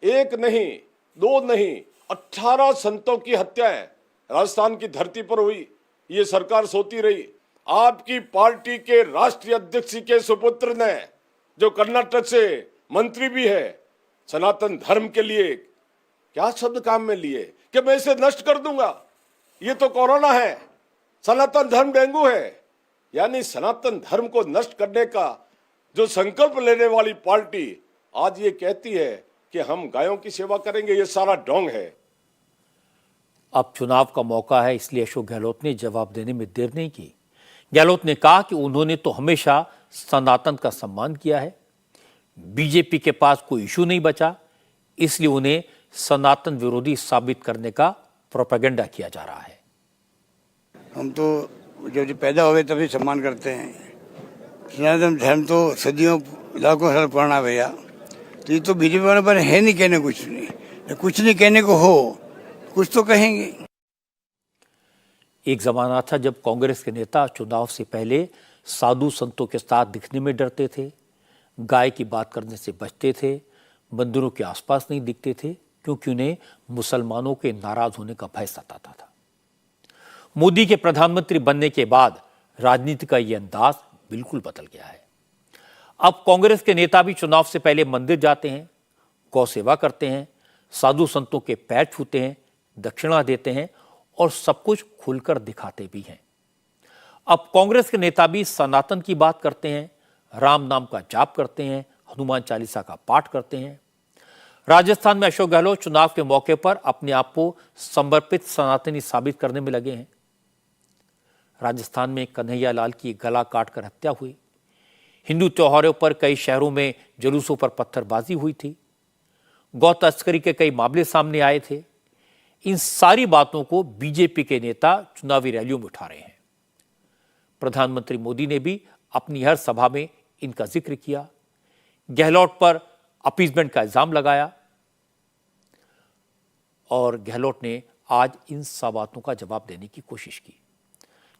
एक नहीं, दो नहीं, 18 संतों की हत्याएं राजस्थान की धरती पर हुई। ये सरकार सोती रही। आपकी पार्टी के राष्ट्रीय अध्यक्ष के सुपुत्र ने, जो कर्नाटक से मंत्री भी है, सनातन धर्म के लिए क्या शब्द काम में लिए कि मैं इसे नष्ट कर दूंगा, ये तो कोरोना है, सनातन धर्म डेंगू है। यानी सनातन धर्म को नष्ट करने का जो संकल्प लेने वाली पार्टी आज ये कहती है कि हम गायों की सेवा करेंगे, ये सारा ढोंग है। अब चुनाव का मौका है, इसलिए अशोक गहलोत ने जवाब देने में देर नहीं की। गहलोत ने कहा कि उन्होंने तो हमेशा सनातन का सम्मान किया है, बीजेपी के पास कोई इशू नहीं बचा, इसलिए उन्हें सनातन विरोधी साबित करने का प्रोपेगेंडा किया जा रहा है। हम तो जब पैदा हुए तभी सम्मान करते हैं। सनातन धर्म तो सदियों लाखों साल पुराना भैया, तो ये तो बीजेपी वाले पर है नहीं कहने कुछ नहीं कहने को हो, कुछ तो कहेंगे। एक जमाना था जब कांग्रेस के नेता चुनाव से पहले साधु संतों के साथ दिखने में डरते थे, गाय की बात करने से बचते थे, मंदिरों के आसपास नहीं दिखते थे, क्योंकि उन्हें मुसलमानों के नाराज होने का भय सताता था। मोदी के प्रधानमंत्री बनने के बाद राजनीति का यह अंदाज बिल्कुल बदल गया है। अब कांग्रेस के नेता भी चुनाव से पहले मंदिर जाते हैं, गौ सेवा करते हैं, साधु संतों के पैर छूते हैं, दक्षिणा देते हैं और सब कुछ खुलकर दिखाते भी हैं। अब कांग्रेस के नेता भी सनातन की बात करते हैं, राम नाम का जाप करते हैं, हनुमान चालीसा का पाठ करते हैं। राजस्थान में अशोक गहलोत चुनाव के मौके पर अपने आप को समर्पित सनातनी साबित करने में लगे हैं। राजस्थान में कन्हैया लाल की गला काटकर हत्या हुई। हिंदू त्योहारों पर कई शहरों में जुलूसों पर पत्थरबाजी हुई थी। गौ तस्करी के कई मामले सामने आए थे। इन सारी बातों को बीजेपी के नेता चुनावी रैलियों में उठा रहे हैं। प्रधानमंत्री मोदी ने भी अपनी हर सभा में इनका जिक्र किया। गहलोत पर अपीजमेंट का इल्जाम लगाया और गहलोत ने आज इन सब बातों का जवाब देने की कोशिश की।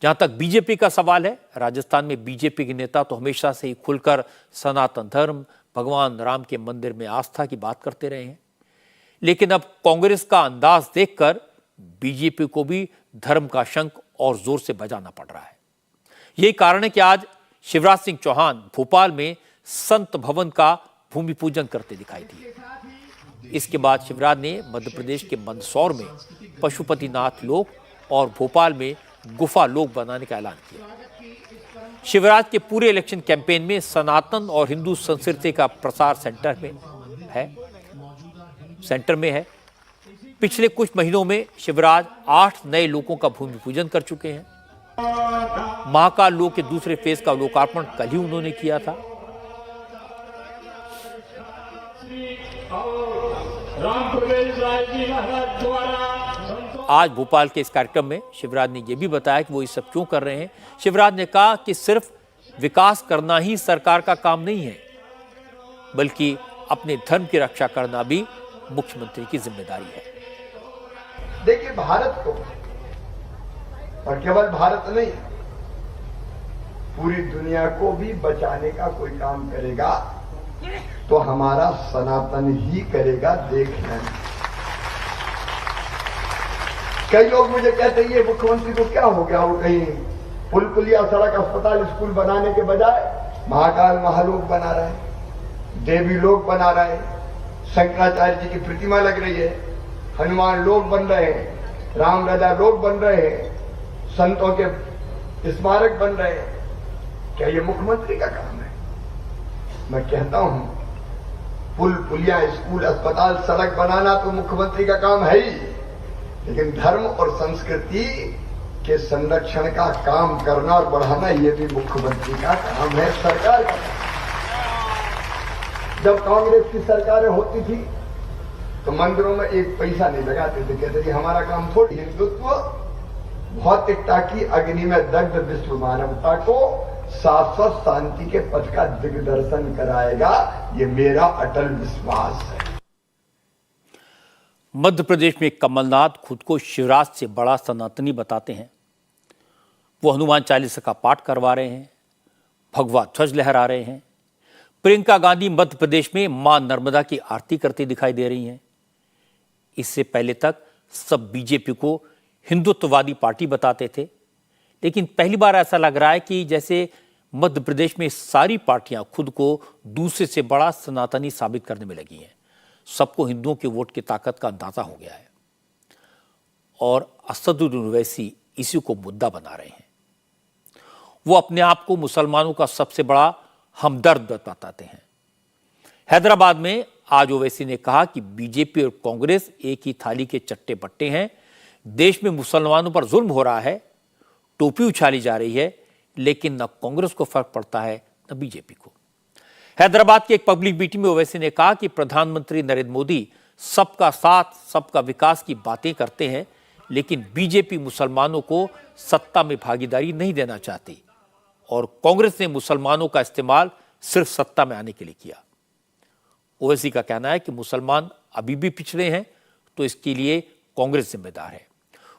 जहां तक बीजेपी का सवाल है, राजस्थान में बीजेपी के नेता तो हमेशा से ही खुलकर सनातन धर्म, भगवान राम के मंदिर में आस्था की बात करते रहे हैं, लेकिन अब कांग्रेस का अंदाज देखकर बीजेपी को भी धर्म का शंख और जोर से बजाना पड़ रहा है। यही कारण है कि आज शिवराज सिंह चौहान भोपाल में संत भवन का भूमि पूजन करते दिखाई दिए। इसके बाद शिवराज ने मध्य प्रदेश के मंदसौर में पशुपतिनाथ लोक और भोपाल में गुफा लोक बनाने का ऐलान किया। शिवराज के पूरे इलेक्शन कैंपेन में सनातन और हिंदू संस्कृति का प्रसार सेंटर में है। पिछले कुछ महीनों में शिवराज 8 नए लोकों का भूमि पूजन कर चुके हैं। महाकाल लोक के दूसरे फेज का लोकार्पण कल ही उन्होंने किया था। आज भोपाल के इस कार्यक्रम में शिवराज ने यह भी बताया कि वो ये सब क्यों कर रहे हैं। शिवराज ने कहा कि सिर्फ विकास करना ही सरकार का काम नहीं है, बल्कि अपने धर्म की रक्षा करना भी मुख्यमंत्री की जिम्मेदारी है। देखिए, भारत को, और केवल भारत नहीं, पूरी दुनिया को भी बचाने का कोई काम करेगा तो हमारा सनातन ही करेगा। देख लें, कई लोग मुझे कहते हैं ये मुख्यमंत्री को क्या हो गया, वो कहीं पुल पुलिया, सड़क, अस्पताल, स्कूल बनाने के बजाय महाकाल महालोक बना रहे, देवी लोक बना रहे, शंकराचार्य जी की प्रतिमा लग रही है, हनुमान लोग बन रहे हैं, राम राजा लोग बन रहे हैं, संतों के स्मारक बन रहे हैं। क्या ये मुख्यमंत्री का काम है? मैं कहता हूं पुल पुलिया, स्कूल, अस्पताल, सड़क बनाना तो मुख्यमंत्री का काम है ही, लेकिन धर्म और संस्कृति के संरक्षण का काम करना और बढ़ाना ये भी मुख्यमंत्री का काम है, सरकार का काम। जब कांग्रेस की सरकारें होती थी तो मंदिरों में एक पैसा नहीं लगाते थे, कहते थे हमारा काम थोड़ी। हिंदुत्व भौतिकता की अग्नि में दग्ध विश्व मानवता को शाश्वत शांति के पथ का दिग्दर्शन कराएगा, ये मेरा अटल विश्वास है। मध्य प्रदेश में कमलनाथ खुद को शिवराज से बड़ा सनातनी बताते हैं। वो हनुमान चालीसा का पाठ करवा रहे हैं, भगवा ध्वज लहरा रहे हैं। प्रियंका गांधी मध्य प्रदेश में मां नर्मदा की आरती करती दिखाई दे रही हैं। इससे पहले तक सब बीजेपी को हिंदुत्ववादी पार्टी बताते थे, लेकिन पहली बार ऐसा लग रहा है कि जैसे मध्य प्रदेश में सारी पार्टियां खुद को दूसरे से बड़ा सनातनी साबित करने में लगी हैं। सबको हिंदुओं के वोट की ताकत का अंदाजा हो गया है और असदुद्दीन ओवैसी इसी को मुद्दा बना रहे हैं। वो अपने आप को मुसलमानों का सबसे बड़ा हमदर्द बताते हैं। हैदराबाद में आज ओवैसी ने कहा कि बीजेपी और कांग्रेस एक ही थाली के चट्टे बट्टे हैं। देश में मुसलमानों पर जुल्म हो रहा है, टोपी उछाली जा रही है, लेकिन न कांग्रेस को फर्क पड़ता है न बीजेपी को। हैदराबाद के एक पब्लिक मीटिंग में ओवैसी ने कहा कि प्रधानमंत्री नरेंद्र मोदी सबका साथ सबका विकास की बातें करते हैं, लेकिन बीजेपी मुसलमानों को सत्ता में भागीदारी नहीं देना चाहती और कांग्रेस ने मुसलमानों का इस्तेमाल सिर्फ सत्ता में आने के लिए किया। ओवैसी का कहना है कि मुसलमान अभी भी पिछड़े हैं, तो इसके लिए कांग्रेस जिम्मेदार है।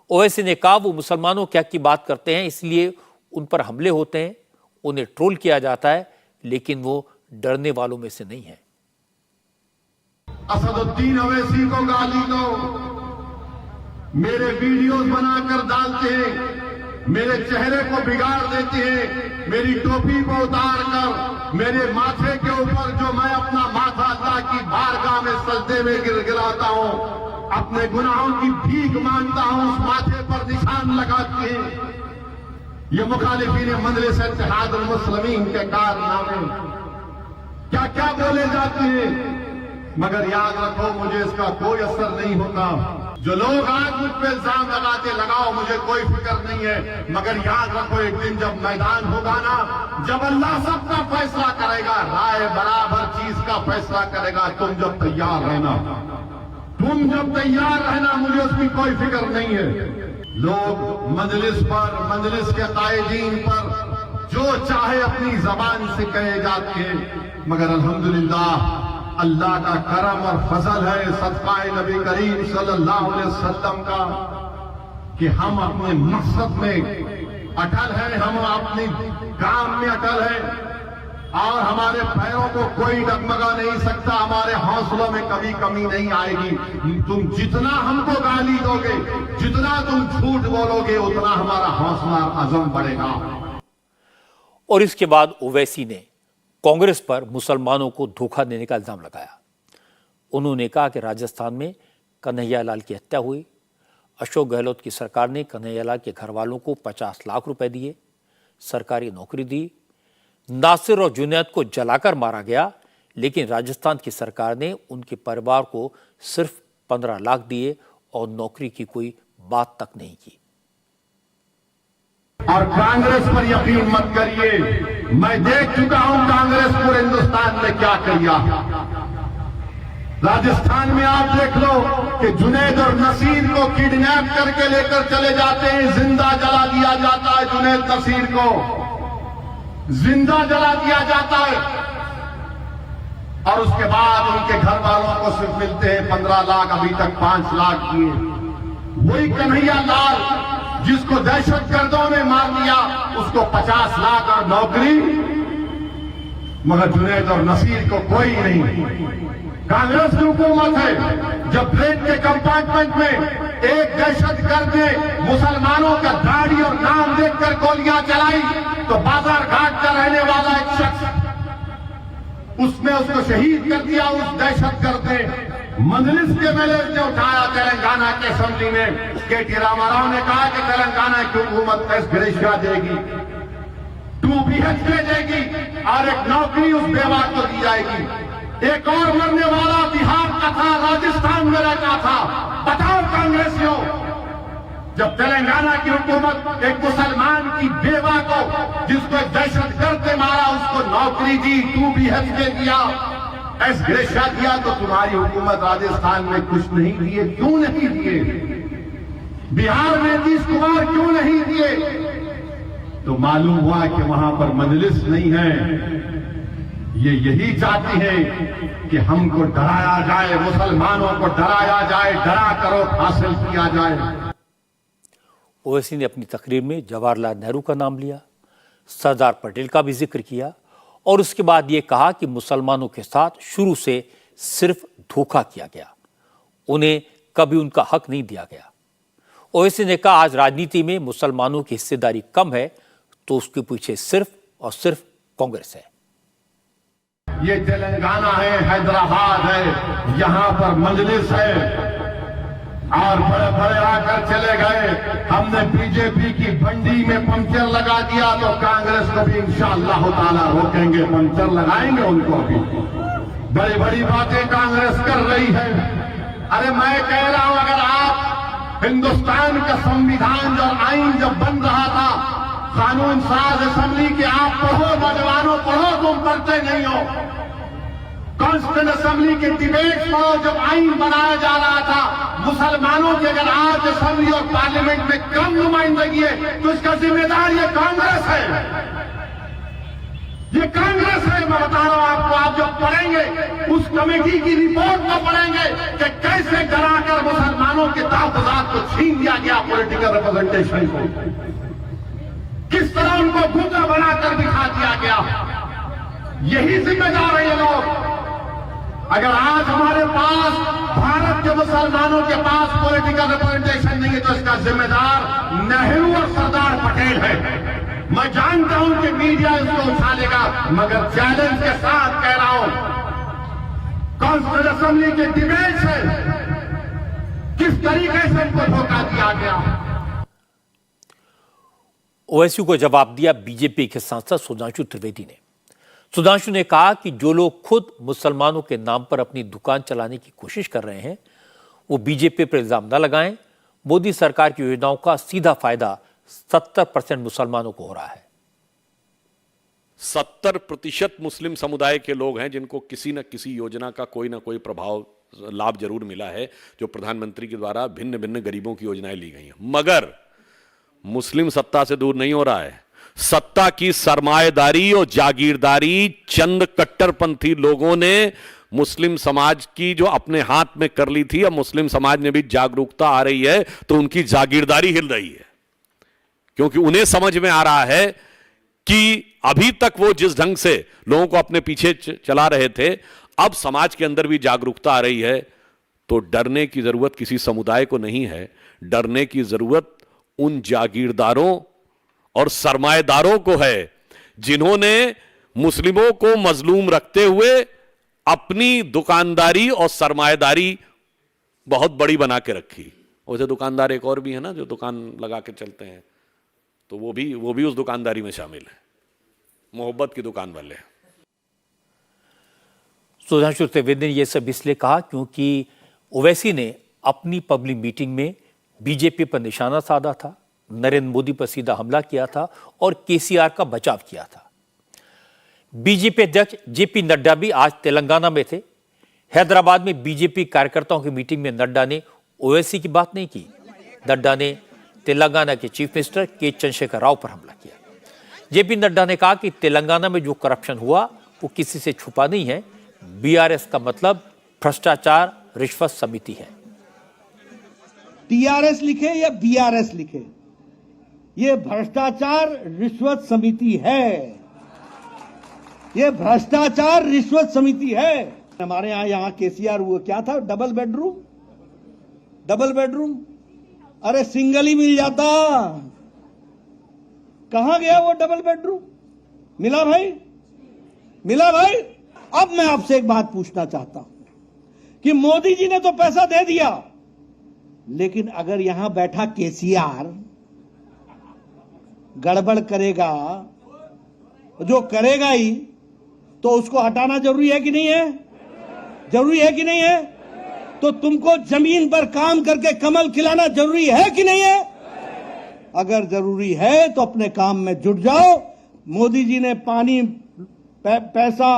ओवैसी ने कहा वो मुसलमानों के हक की बात करते हैं, इसलिए उन पर हमले होते हैं, उन्हें ट्रोल किया जाता है, लेकिन वो डरने वालों में से नहीं है। असदुद्दीन ओवैसी को गाली दो, मेरे वीडियोस बनाकर डालते हैं, मेरे चेहरे को बिगाड़ देते हैं, मेरी टोपी को उतार कर मेरे माथे के ऊपर जो मैं अपना माथा अल्लाह की बारगाह में सजदे में गिड़गिड़ाता हूं, अपने गुनाहों की भीख मांगता हूं, उस माथे पर निशान लगाते हैं। ये मुखालिफीन मजलिस इत्तेहादुल मुस्लिमीन के कारनामे क्या क्या बोले जाते हैं, मगर याद रखो मुझे इसका कोई असर नहीं होता। जो लोग आज मुझ पे इल्जाम लगाते लगाओ, मुझे कोई फिक्र नहीं है, मगर याद रखो एक दिन जब मैदान होगा ना, जब अल्लाह सबका फैसला करेगा, राय बराबर चीज का फैसला करेगा, तुम जब तैयार रहना, तुम जब तैयार रहना, मुझे उसकी कोई फिक्र नहीं है। लोग मजलिस पर, मजलिस के कायदीन पर जो चाहे अपनी जबान से कहे जाते हैं, मगर अल्हम्दुलिल्लाह अल्लाह का करम और फजल है, सदकाए नबी करीम सल्लल्लाहु अलैहि वसल्लम का, कि हम अपने मकसद में अटल हैं, हम अपने काम में अटल हैं और हमारे पैरों को कोई डगमगा नहीं सकता, हमारे हौसलों में कभी कमी नहीं आएगी। तुम जितना हमको गाली दोगे, जितना तुम झूठ बोलोगे, उतना हमारा हौसला अज़म बढ़ेगा। और इसके बाद ओवैसी ने कांग्रेस पर मुसलमानों को धोखा देने का इल्जाम लगाया। उन्होंने कहा कि राजस्थान में कन्हैयालाल की हत्या हुई, अशोक गहलोत की सरकार ने कन्हैयालाल के घर वालों को 50 लाख रुपए दिए, सरकारी नौकरी दी, नासिर और जुनैद को जलाकर मारा गया, लेकिन राजस्थान की सरकार ने उनके परिवार को सिर्फ 15 लाख दिए और नौकरी की कोई बात तक नहीं की। और कांग्रेस पर यकीन मत करिए, मैं देख चुका हूं कांग्रेस पूरे हिंदुस्तान में क्या किया। राजस्थान में आप देख लो कि जुनैद और नसीर को किडनैप करके लेकर चले जाते हैं, जिंदा जला दिया जाता है, जुनैद नसीर को जिंदा जला दिया जाता है और उसके बाद उनके घर वालों को सिर्फ मिलते हैं 15 लाख, अभी तक 5 लाख दिए। वही कन्हैयालाल जिसको दहशतगर्दों ने मार दिया, उसको 50 लाख और नौकरी, मगर जुनैद और नसीर को कोई नहीं। कांग्रेस की हुकूमत है, जब ट्रेन के कंपार्टमेंट में एक दहशतगर्द ने मुसलमानों का दाढ़ी और नाम देखकर गोलियां चलाई, तो बाजार घाट का रहने वाला एक शख्स, उसने उसको शहीद कर दिया उस दहशतगर्द ने। मजलिस के मेले से उठाया तेलंगाना के असेंबली में के रामाराव ने कहा कि तेलंगाना की हुकूमत एस ग्रेशिया देगी, 2 BHK देगी और एक नौकरी उस बेवा को दी जाएगी। एक और मरने वाला बिहार का था, राजस्थान में रहता था। बताओ कांग्रेसियों, जब तेलंगाना की हुकूमत एक मुसलमान की बेवा को, जिसको एक दहशतगर्द ने मारा, उसको नौकरी दी, 2 BHK दिया, एस ग्रेशिया दिया, तो तुम्हारी हुकूमत राजस्थान में कुछ नहीं दिए। क्यों नहीं दिए? बिहार में नीतीश कुमार क्यों नहीं दिए? तो मालूम हुआ कि वहां पर मजलिस नहीं है। ये यही चाहती है कि हमको डराया जाए, मुसलमानों को डराया जाए, डरा करो हासिल किया जाए। ओवैसी ने अपनी तकरीर में जवाहरलाल नेहरू का नाम लिया, सरदार पटेल का भी जिक्र किया और उसके बाद ये कहा कि मुसलमानों के साथ शुरू से सिर्फ धोखा किया गया, उन्हें कभी उनका हक नहीं दिया गया। ओवैसी ने कहा आज राजनीति में मुसलमानों की हिस्सेदारी कम है तो उसके पीछे सिर्फ और सिर्फ कांग्रेस है। ये तेलंगाना है, हैदराबाद है, यहां पर मजलिस है और बड़े बड़े आकर चले गए। हमने बीजेपी की बंडी में पंक्चर लगा दिया तो कांग्रेस को भी इंशाअल्लाह ताला रोकेंगे, पंक्चर लगाएंगे उनको भी। बड़ी बड़ी बातें कांग्रेस कर रही है। अरे मैं कह रहा हूं, अगर आप हिंदुस्तान का संविधान जो आइन जब बन रहा था, कानून साज असेंबली के आप पढ़ो, नौजवानों पढ़ो, तुम पढ़ते नहीं हो। कॉन्स्टिट्यूंट असेंबली के डिबेट पढ़ो, जब आइन बनाया जा रहा था, मुसलमानों की अगर आज असेंबली और पार्लियामेंट में कम नुमाइंदगी है तो इसका जिम्मेदार ये कांग्रेस है। ये कांग्रेस है। मैं बता रहा हूं आपको, आप जब पढ़ेंगे उस कमेटी की रिपोर्ट को पढ़ेंगे कि कैसे डराकर मुसलमानों के तहफ्फुज़ात को छीन लिया गया, पॉलिटिकल रिप्रेजेंटेशन को किस तरह उनको गुंडा बनाकर दिखा दिया गया। यही जिम्मेदार है ये लोग। अगर आज हमारे पास भारत के मुसलमानों के पास पॉलिटिकल रिप्रेजेंटेशन नहीं है तो इसका जिम्मेदार नेहरू और सरदार पटेल है। मैं जानता हूं कि मीडिया इसको उछालेगा, मगर चैलेंज के साथ कह रहा हूं, कॉन्स्टिट्यूंट असेंबली के डिबेट से किस तरीके से इनको धोखा दिया गया। ओवैसी को जवाब दिया बीजेपी के सांसद सुधांशु त्रिवेदी ने। सुधांशु ने कहा कि जो लोग खुद मुसलमानों के नाम पर अपनी दुकान चलाने की कोशिश कर रहे हैं वो बीजेपी पर इल्जाम न लगाएं। मोदी सरकार की योजनाओं का सीधा फायदा 70% मुसलमानों को हो रहा है। 70% मुस्लिम समुदाय के लोग हैं जिनको किसी न किसी योजना का कोई ना कोई प्रभाव लाभ जरूर मिला है, जो प्रधानमंत्री के द्वारा भिन्न भिन्न गरीबों की योजनाएं ली गई हैं। मगर मुस्लिम सत्ता से दूर नहीं हो रहा है। सत्ता की सरमाएदारी और जागीरदारी चंद कट्टरपंथी लोगों ने मुस्लिम समाज की जो अपने हाथ में कर ली थी, अब मुस्लिम समाज में भी जागरूकता आ रही है तो उनकी जागीरदारी हिल रही है, क्योंकि उन्हें समझ में आ रहा है कि अभी तक वो जिस ढंग से लोगों को अपने पीछे चला रहे थे, अब समाज के अंदर भी जागरूकता आ रही है। तो डरने की जरूरत किसी समुदाय को नहीं है, डरने की जरूरत उन जागीरदारों और सरमाएदारों को है जिन्होंने मुस्लिमों को मजलूम रखते हुए अपनी दुकानदारी और सरमाएदारी बहुत बड़ी बना के रखी। वैसे दुकानदार एक और भी है ना जो दुकान लगा के चलते हैं, तो वो भी उस दुकानदारी में शामिल है, मोहब्बत की दुकान वाले। सुधांशु त्रिवेदी ने यह सब इसलिए कहा क्योंकि ओवैसी ने अपनी पब्लिक मीटिंग में बीजेपी पर निशाना साधा था, नरेंद्र मोदी पर सीधा हमला किया था और केसीआर का बचाव किया था। बीजेपी अध्यक्ष जेपी नड्डा भी आज तेलंगाना में थे। हैदराबाद में बीजेपी कार्यकर्ताओं की मीटिंग में नड्डा ने ओवैसी की बात नहीं की। नड्डा ने तेलंगाना के चीफ मिनिस्टर के चंद्रशेखर राव पर हमला किया। जेपी नड्डा ने कहा कि तेलंगाना में जो करप्शन हुआ वो किसी से छुपा नहीं है। बीआरएस का मतलब भ्रष्टाचार रिश्वत समिति है। टीआरएस लिखे या बीआरएस लिखे, ये भ्रष्टाचार रिश्वत समिति है। ये भ्रष्टाचार रिश्वत समिति है। हमारे यहाँ केसीआर हुआ क्या था, डबल बेडरूम, अरे सिंगल ही मिल जाता। कहां गया वो डबल बेडरूम? मिला भाई? अब मैं आपसे एक बात पूछना चाहता हूं कि मोदी जी ने तो पैसा दे दिया, लेकिन अगर यहां बैठा केसीआर गड़बड़ करेगा, जो करेगा ही, तो उसको हटाना जरूरी है कि नहीं है? जरूरी है कि नहीं है? तो तुमको जमीन पर काम करके कमल खिलाना जरूरी है कि नहीं है? अगर जरूरी है तो अपने काम में जुट जाओ। मोदी जी ने पानी, पैसा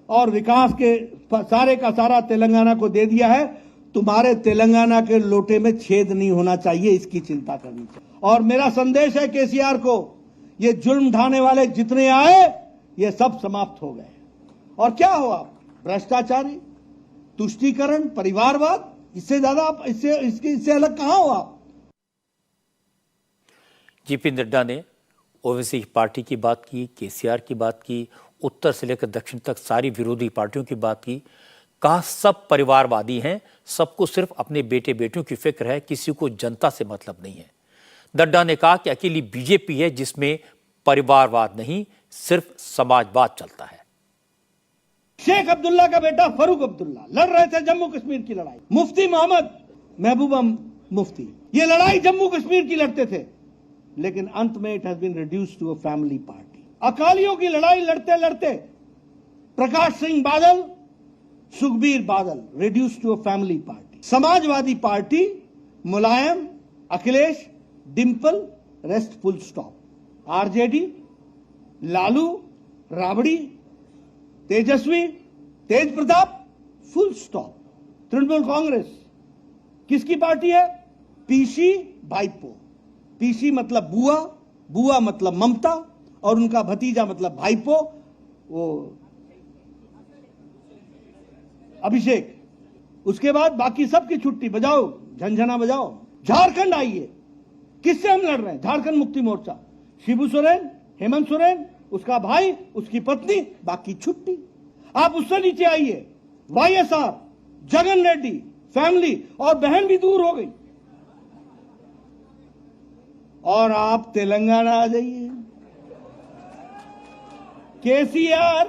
और विकास के सारे का सारा तेलंगाना को दे दिया है। तुम्हारे तेलंगाना के लोटे में छेद नहीं होना चाहिए, इसकी चिंता करनी चाहिए। और मेरा संदेश है केसीआर को, ये जुल्म ढाने वाले जितने आए ये सब समाप्त हो गए। और क्या हो आप? भ्रष्टाचारी, तुष्टीकरण, परिवारवाद, इससे ज्यादा आप इससे अलग कहां हो आप? जेपी नड्डा ने ओवैसी पार्टी की बात की, केसीआर की बात की, उत्तर से लेकर दक्षिण तक सारी विरोधी पार्टियों की बात की। कहा सब परिवारवादी हैं, सबको सिर्फ अपने बेटे बेटियों की फिक्र है, किसी को जनता से मतलब नहीं है। नड्डा ने कहा कि अकेली बीजेपी है जिसमें परिवारवाद नहीं, सिर्फ समाजवाद चलता है। शेख अब्दुल्ला का बेटा फरूक अब्दुल्ला लड़ रहे थे जम्मू कश्मीर की लड़ाई। मुफ्ती मोहम्मद महबूबा मुफ्ती, ये लड़ाई जम्मू कश्मीर की लड़ते थे, लेकिन अंत में it has been reduced to a family party. अकालियों की लड़ाई लड़ते लड़ते Prakash Singh Badal, Sukhbir Badal, reduced to a family party. Samajwadi party, Mulayam, Akhilesh, Dimple, rest full stop. RJD, Lalu, Rabri, Tejashwi, Tej Pratap, full stop. Trinamool Congress किसकी पार्टी है? पीसी भाईपो। पीसी मतलब बुआ, बुआ मतलब ममता, और उनका भतीजा मतलब भाईपो, वो अभिषेक। उसके बाद बाकी सबकी छुट्टी, बजाओ झंझना बजाओ। झारखंड आइए, किससे हम लड़ रहे हैं? झारखंड मुक्ति मोर्चा, शिबू सोरेन, हेमंत सोरेन, उसका भाई, उसकी पत्नी, बाकी छुट्टी। आप उससे नीचे आइए, वाईएसआर, जगन रेड्डी फैमिली, और बहन भी दूर हो गई। और आप तेलंगाना आ जाइए, केसीआर,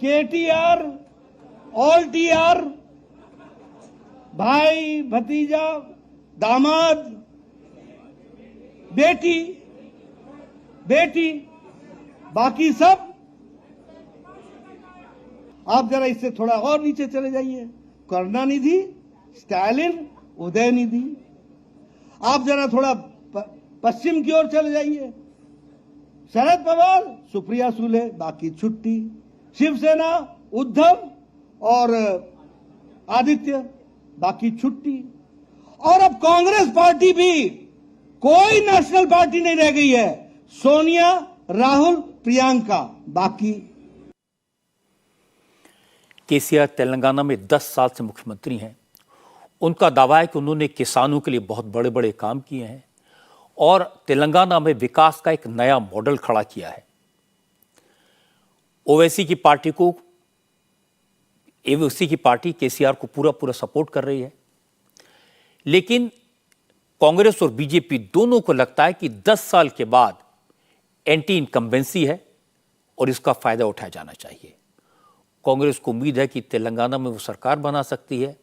केटीआर, ऑल टीआर, भाई, भतीजा, दामाद, बेटी, बेटी, बाकी सब। आप जरा इससे थोड़ा और नीचे चले जाइए, करुणानिधि, स्टालिन, उदयनिधि। आप जरा थोड़ा पश्चिम की ओर चले जाइए, शरद पवार, सुप्रिया सुले, बाकी छुट्टी। शिवसेना, उद्धव और आदित्य, बाकी छुट्टी। और अब कांग्रेस पार्टी भी, कोई नेशनल पार्टी नहीं रह गई है। सोनिया, राहुल, प्रियंका, बाकी। केसीआर तेलंगाना में 10 साल से मुख्यमंत्री हैं। उनका दावा है कि उन्होंने किसानों के लिए बहुत बड़े बड़े काम किए हैं और तेलंगाना में विकास का एक नया मॉडल खड़ा किया है। ओवैसी की पार्टी केसीआर को पूरा सपोर्ट कर रही है, लेकिन कांग्रेस और बीजेपी दोनों को लगता है कि 10 साल के बाद एंटी इनकम्बेंसी है और इसका फायदा उठाया जाना चाहिए। कांग्रेस को उम्मीद है कि तेलंगाना में वो सरकार बना सकती है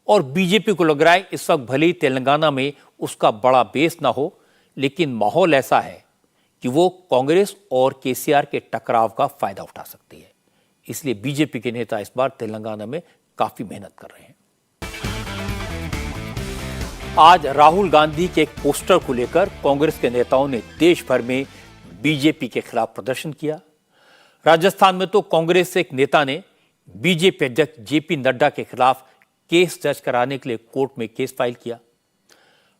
और बीजेपी को लग रहा है इस वक्त भले ही तेलंगाना में उसका बड़ा बेस ना हो, लेकिन माहौल ऐसा है कि वो कांग्रेस और केसीआर के टकराव का फायदा उठा सकती है। इसलिए बीजेपी के नेता इस बार तेलंगाना में काफी मेहनत कर रहे हैं। आज राहुल गांधी के एक पोस्टर को लेकर कांग्रेस के नेताओं ने देश भर में बीजेपी के खिलाफ प्रदर्शन किया। राजस्थान में तो कांग्रेस से एक नेता ने बीजेपी अध्यक्ष जेपी नड्डा के खिलाफ केस दर्ज कराने के लिए कोर्ट में केस फाइल किया।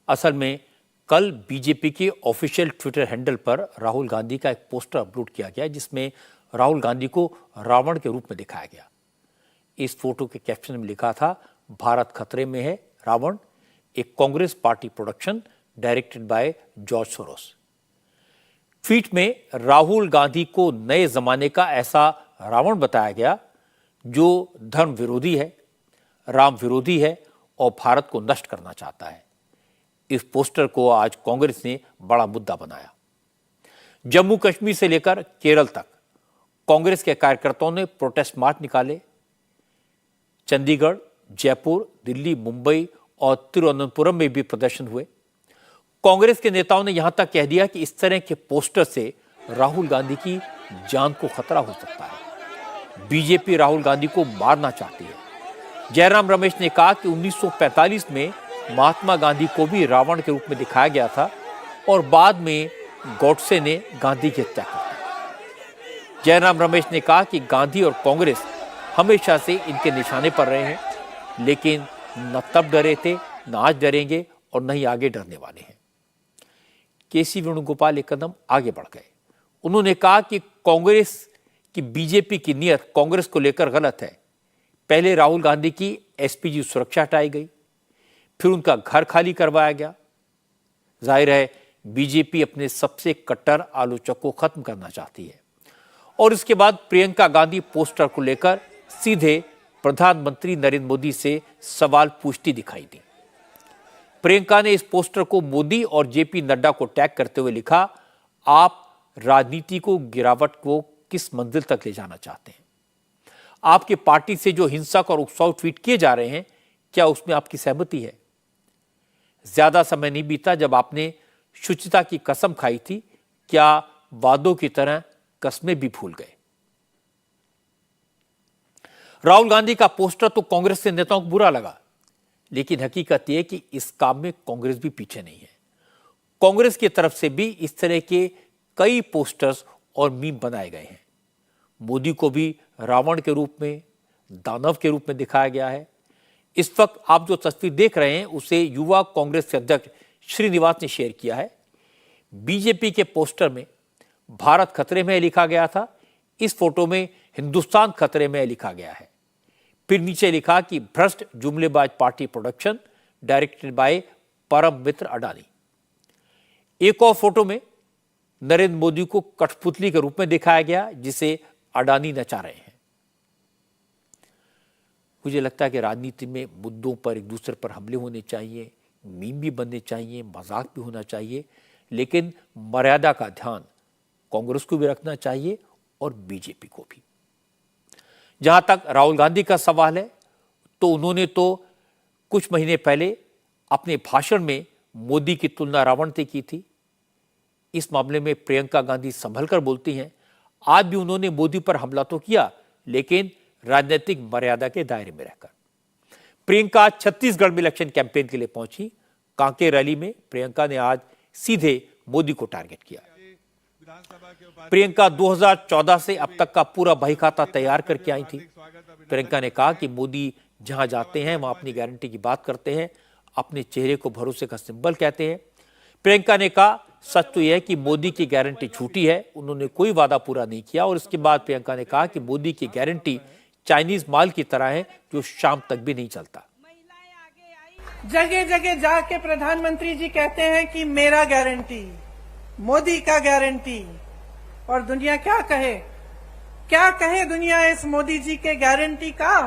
असल में कल बीजेपी के ऑफिशियल ट्विटर हैंडल पर राहुल गांधी का एक पोस्टर अपलोड किया गया जिसमें राहुल गांधी को रावण के रूप में दिखाया गया। इस फोटो के कैप्शन में लिखा था, भारत खतरे में है, रावण, एक Congress party production directed by George Soros. Tweet में राहुल गांधी को नए जमाने का ऐसा रावण बताया गया जो धर्म विरोधी है, राम विरोधी है और भारत को नष्ट करना चाहता है। इस पोस्टर को आज कांग्रेस ने बड़ा मुद्दा बनाया। जम्मू कश्मीर से लेकर केरल तक कांग्रेस के कार्यकर्ताओं ने प्रोटेस्ट मार्च निकाले। चंडीगढ़, जयपुर, दिल्ली, मुंबई और तिरुवनंतपुरम में भी प्रदर्शन हुए। कांग्रेस के नेताओं ने यहां तक कह दिया कि इस तरह के पोस्टर से राहुल गांधी की जान को खतरा हो सकता है। बीजेपी राहुल गांधी को मारना चाहती है। जयराम रमेश ने कहा कि 1945 में महात्मा गांधी को भी रावण के रूप में दिखाया गया था और बाद में गॉडसे ने गांधी की हत्या कर दी। जयराम रमेश ने कहा कि गांधी और कांग्रेस हमेशा से इनके निशाने पर रहे हैं, लेकिन न तब डरे थे, न आज डरेंगे और न ही आगे डरने वाले हैं। केसी वेणुगोपाल एक कदम आगे बढ़ गए। उन्होंने कहा कि कांग्रेस की बीजेपी की नीयत कांग्रेस को लेकर गलत है। पहले राहुल गांधी की एसपीजी सुरक्षा हटाई गई, फिर उनका घर खाली करवाया गया। जाहिर है बीजेपी अपने सबसे कट्टर आलोचक को खत्म करना चाहती है। और इसके बाद प्रियंका गांधी पोस्टर को लेकर सीधे प्रधानमंत्री नरेंद्र मोदी से सवाल पूछती दिखाई दी। प्रियंका ने इस पोस्टर को मोदी और जेपी नड्डा को टैग करते हुए लिखा, आप राजनीति को गिरावट को किस मंजिल तक ले जाना चाहते हैं? आपकी पार्टी से जो हिंसक और उकसाऊ ट्वीट किए जा रहे हैं, क्या उसमें आपकी सहमति है? ज्यादा समय नहीं बीता जब आपने शुचिता की कसम खाई थी, क्या वादों की तरह कस्में भी भूल गए? राहुल गांधी का पोस्टर तो कांग्रेस के नेताओं को बुरा लगा, लेकिन हकीकत यह कि इस काम में कांग्रेस भी पीछे नहीं है। कांग्रेस की तरफ से भी इस तरह के कई पोस्टर्स और मीम बनाए गए हैं। मोदी को भी रावण के रूप में, दानव के रूप में दिखाया गया है। इस वक्त आप जो तस्वीर देख रहे हैं उसे युवा कांग्रेस के अध्यक्ष श्रीनिवास ने शेयर किया है। बीजेपी के पोस्टर में भारत खतरे में लिखा गया था, इस फोटो में हिंदुस्तान खतरे में लिखा गया है। फिर नीचे लिखा कि भ्रष्ट जुमलेबाज पार्टी प्रोडक्शन डायरेक्टेड बाय परम मित्र अडानी। एक और फोटो में नरेंद्र मोदी को कठपुतली के रूप में दिखाया गया, जिसे अडानी नचा रहे हैं। मुझे लगता है कि राजनीति में मुद्दों पर एक दूसरे पर हमले होने चाहिए, मीम भी बनने चाहिए, मजाक भी होना चाहिए, लेकिन मर्यादा का ध्यान कांग्रेस को भी रखना चाहिए और बीजेपी को भी। जहां तक राहुल गांधी का सवाल है, तो उन्होंने तो कुछ महीने पहले अपने भाषण में मोदी की तुलना रावण से की थी। इस मामले में प्रियंका गांधी संभल कर बोलती हैं। आज भी उन्होंने मोदी पर हमला तो किया, लेकिन राजनीतिक मर्यादा के दायरे में रहकर। प्रियंका छत्तीसगढ़ में इलेक्शन कैंपेन के लिए पहुंची। कांकेर रैली में प्रियंका ने आज सीधे मोदी को टारगेट किया। प्रियंका 2014 से अब तक का पूरा बही खाता तैयार करके आई थी। प्रियंका ने कहा कि मोदी जहां जाते हैं वहां अपनी गारंटी की बात करते हैं, अपने चेहरे को भरोसे का सिंबल कहते हैं। प्रियंका ने कहा सच तो यह है कि मोदी की गारंटी झूठी है, उन्होंने कोई वादा पूरा नहीं किया। और इसके बाद प्रियंका ने कहा कि मोदी की गारंटी चाइनीज माल की तरह है, जो शाम तक भी नहीं चलता। जगह जगह जाके प्रधानमंत्री जी कहते हैं कि मेरा गारंटी, मोदी का गारंटी, और दुनिया क्या कहे दुनिया इस मोदी जी के गारंटी का,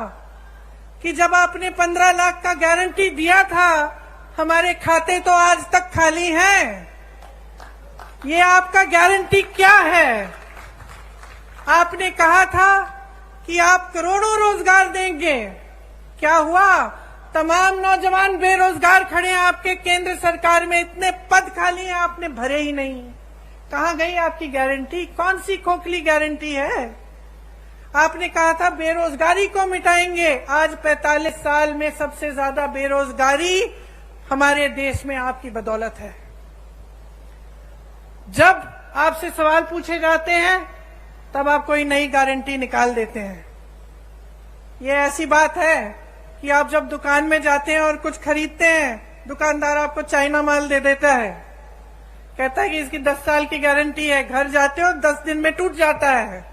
कि जब आपने 15 लाख का गारंटी दिया था, हमारे खाते तो आज तक खाली हैं। ये आपका गारंटी क्या है? आपने कहा था कि आप करोड़ों रोजगार देंगे, क्या हुआ? तमाम नौजवान बेरोजगार खड़े हैं आपके केंद्र सरकार में, इतने पद खाली हैं, आपने भरे ही नहीं। कहां गई आपकी गारंटी? कौन सी खोखली गारंटी है? आपने कहा था बेरोजगारी को मिटाएंगे, आज 45 साल में सबसे ज्यादा बेरोजगारी हमारे देश में आपकी बदौलत है। जब आपसे सवाल पूछे जाते हैं तब आप कोई नई गारंटी निकाल देते हैं। ये ऐसी बात है कि आप जब दुकान में जाते हैं और कुछ खरीदते हैं, दुकानदार आपको चाइना माल दे देता है, कहता है कि इसकी 10 साल की गारंटी है। घर जाते हो 10 दिन में टूट जाता है।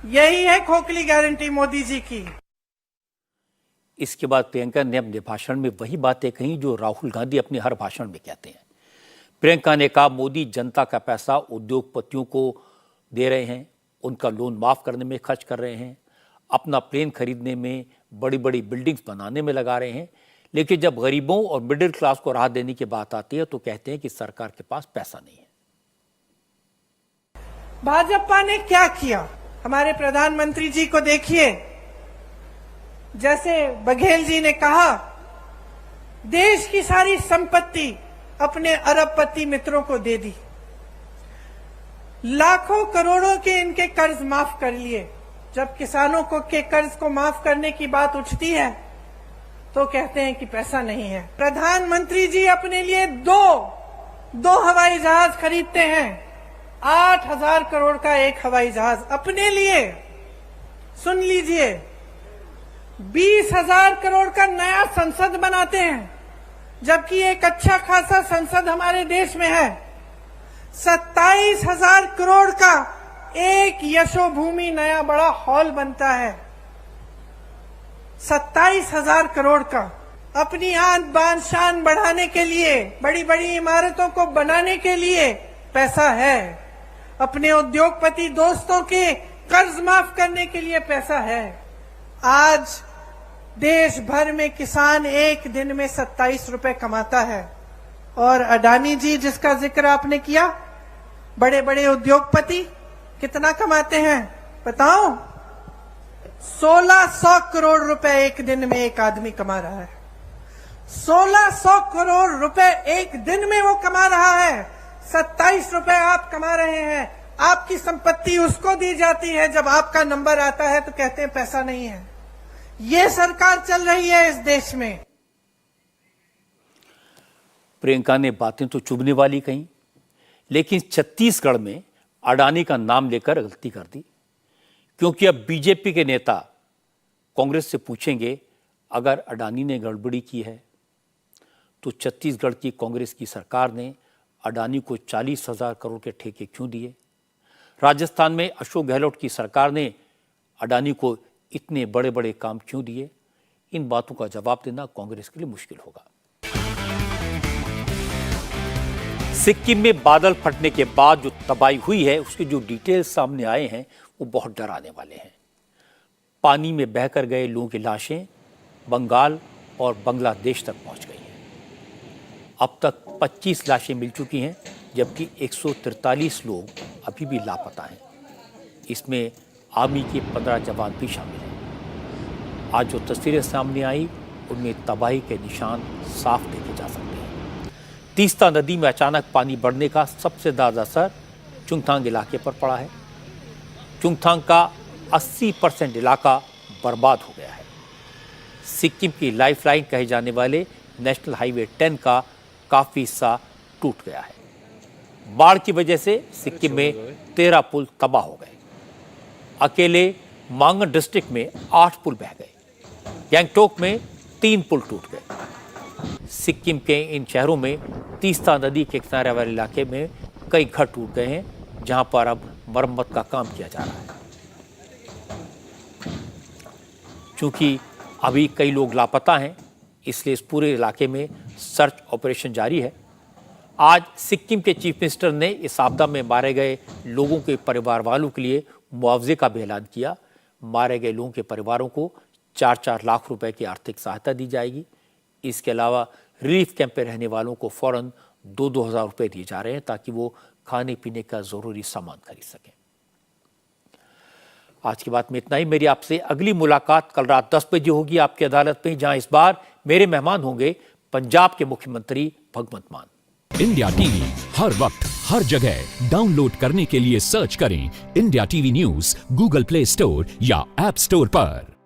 यही है खोखली गारंटी मोदी जी की। इसके बाद प्रियंका ने अपने भाषण में वही बातें कही जो राहुल गांधी अपने हर भाषण में कहते हैं। प्रियंका ने कहा मोदी जनता का पैसा उद्योगपतियों को दे रहे हैं, उनका लोन माफ करने में खर्च कर रहे हैं, अपना प्लेन खरीदने में, बड़ी बड़ी बिल्डिंग्स बनाने में लगा रहे हैं, लेकिन जब गरीबों और मिडिल क्लास को राहत देने की बात आती है तो कहते हैं कि सरकार के पास पैसा नहीं है। भाजपा ने क्या किया? हमारे प्रधानमंत्री जी को देखिए, जैसे बघेल जी ने कहा, देश की सारी संपत्ति अपने अरबपति मित्रों को दे दी, लाखों करोड़ों के इनके कर्ज माफ कर लिए। जब किसानों को के कर्ज को माफ करने की बात उठती है तो कहते हैं कि पैसा नहीं है। प्रधानमंत्री जी अपने लिए दो हवाई जहाज खरीदते हैं, 8,000 करोड़ का एक हवाई जहाज अपने लिए। सुन लीजिए, 20,000 करोड़ का नया संसद बनाते हैं, जबकि एक अच्छा खासा संसद हमारे देश में है। 27,000 करोड़ का एक यशोभूमि नया बड़ा हॉल बनता है, 27,000 करोड़ का। अपनी आन बान शान बढ़ाने के लिए, बड़ी बड़ी इमारतों को बनाने के लिए पैसा है। अपने उद्योगपति दोस्तों के कर्ज माफ करने के लिए पैसा है। आज देश भर में किसान एक दिन में 27 रुपए कमाता है, और अडानी जी जिसका जिक्र आपने किया, बड़े बड़े उद्योगपति कितना कमाते हैं बताओ? 1600 करोड़ रुपए एक दिन में एक आदमी कमा रहा है। 1600 करोड़ रुपए एक दिन में वो कमा रहा है। 27 रुपए आप कमा रहे हैं। आपकी संपत्ति उसको दी जाती है, जब आपका नंबर आता है तो कहते हैं पैसा नहीं है। ये सरकार चल रही है इस देश में। प्रियंका ने बातें तो चुभने वाली कही, लेकिन छत्तीसगढ़ में अडानी का नाम लेकर गलती कर दी, क्योंकि अब बीजेपी के नेता कांग्रेस से पूछेंगे, अगर अडानी ने गड़बड़ी की है तो छत्तीसगढ़ की कांग्रेस की सरकार ने अडानी को 40,000 करोड़ के ठेके क्यों दिए? राजस्थान में अशोक गहलोत की सरकार ने अडानी को इतने बड़े बड़े काम क्यों दिए? इन बातों का जवाब देना कांग्रेस के लिए मुश्किल होगा। सिक्किम में बादल फटने के बाद जो तबाही हुई है, उसके जो डिटेल्स सामने आए हैं वो बहुत डराने वाले हैं। पानी में बहकर गए लोगों की लाशें बंगाल और बांग्लादेश तक पहुंच गई हैं। अब तक 25 लाशें मिल चुकी हैं, जबकि 143 लोग अभी भी लापता हैं। इसमें आर्मी के 15 जवान भी शामिल हैं। आज जो तस्वीरें सामने आई, उनमें तबाही के निशान साफ देखे जा सकते हैं। तीस्ता नदी में अचानक पानी बढ़ने का सबसे ज़्यादा असर चुंगथांग इलाके पर पड़ा है। चुंगथांग का 80% इलाका बर्बाद हो गया है। सिक्किम की लाइफलाइन कहे जाने वाले नेशनल हाईवे 10 का काफ़ी हिस्सा टूट गया है। बाढ़ की वजह से सिक्किम में 13 पुल तबाह हो गए। अकेले मांगन डिस्ट्रिक्ट में 8 पुल बह गए। गैंगटोक में 3 पुल टूट गए। सिक्किम के इन शहरों में तीस्ता नदी के किनारे वाले इलाके में कई घर टूट गए हैं, जहां पर अब मरम्मत का काम किया जा रहा है। चूंकि अभी कई लोग लापता हैं, इसलिए इस पूरे इलाके में सर्च ऑपरेशन जारी है। आज सिक्किम के चीफ मिनिस्टर ने इस आपदा में मारे गए लोगों के परिवार वालों के लिए मुआवजे का भी ऐलान किया। मारे गए लोगों के परिवारों को 4-4 लाख रुपए की आर्थिक सहायता दी जाएगी। इसके अलावा रिलीफ कैंप में रहने वालों को फौरन 2-2 हज़ार रुपये दिए जा रहे हैं, ताकि वो खाने पीने का ज़रूरी सामान खरीद सकें। आज की बात में इतना ही। मेरी आपसे अगली मुलाकात कल रात 10 बजे होगी आपकी अदालत में, जहां इस बार मेरे मेहमान होंगे पंजाब के मुख्यमंत्री भगवंत मान। इंडिया टीवी हर वक्त हर जगह डाउनलोड करने के लिए सर्च करें India TV news Google play store या ऐप स्टोर पर।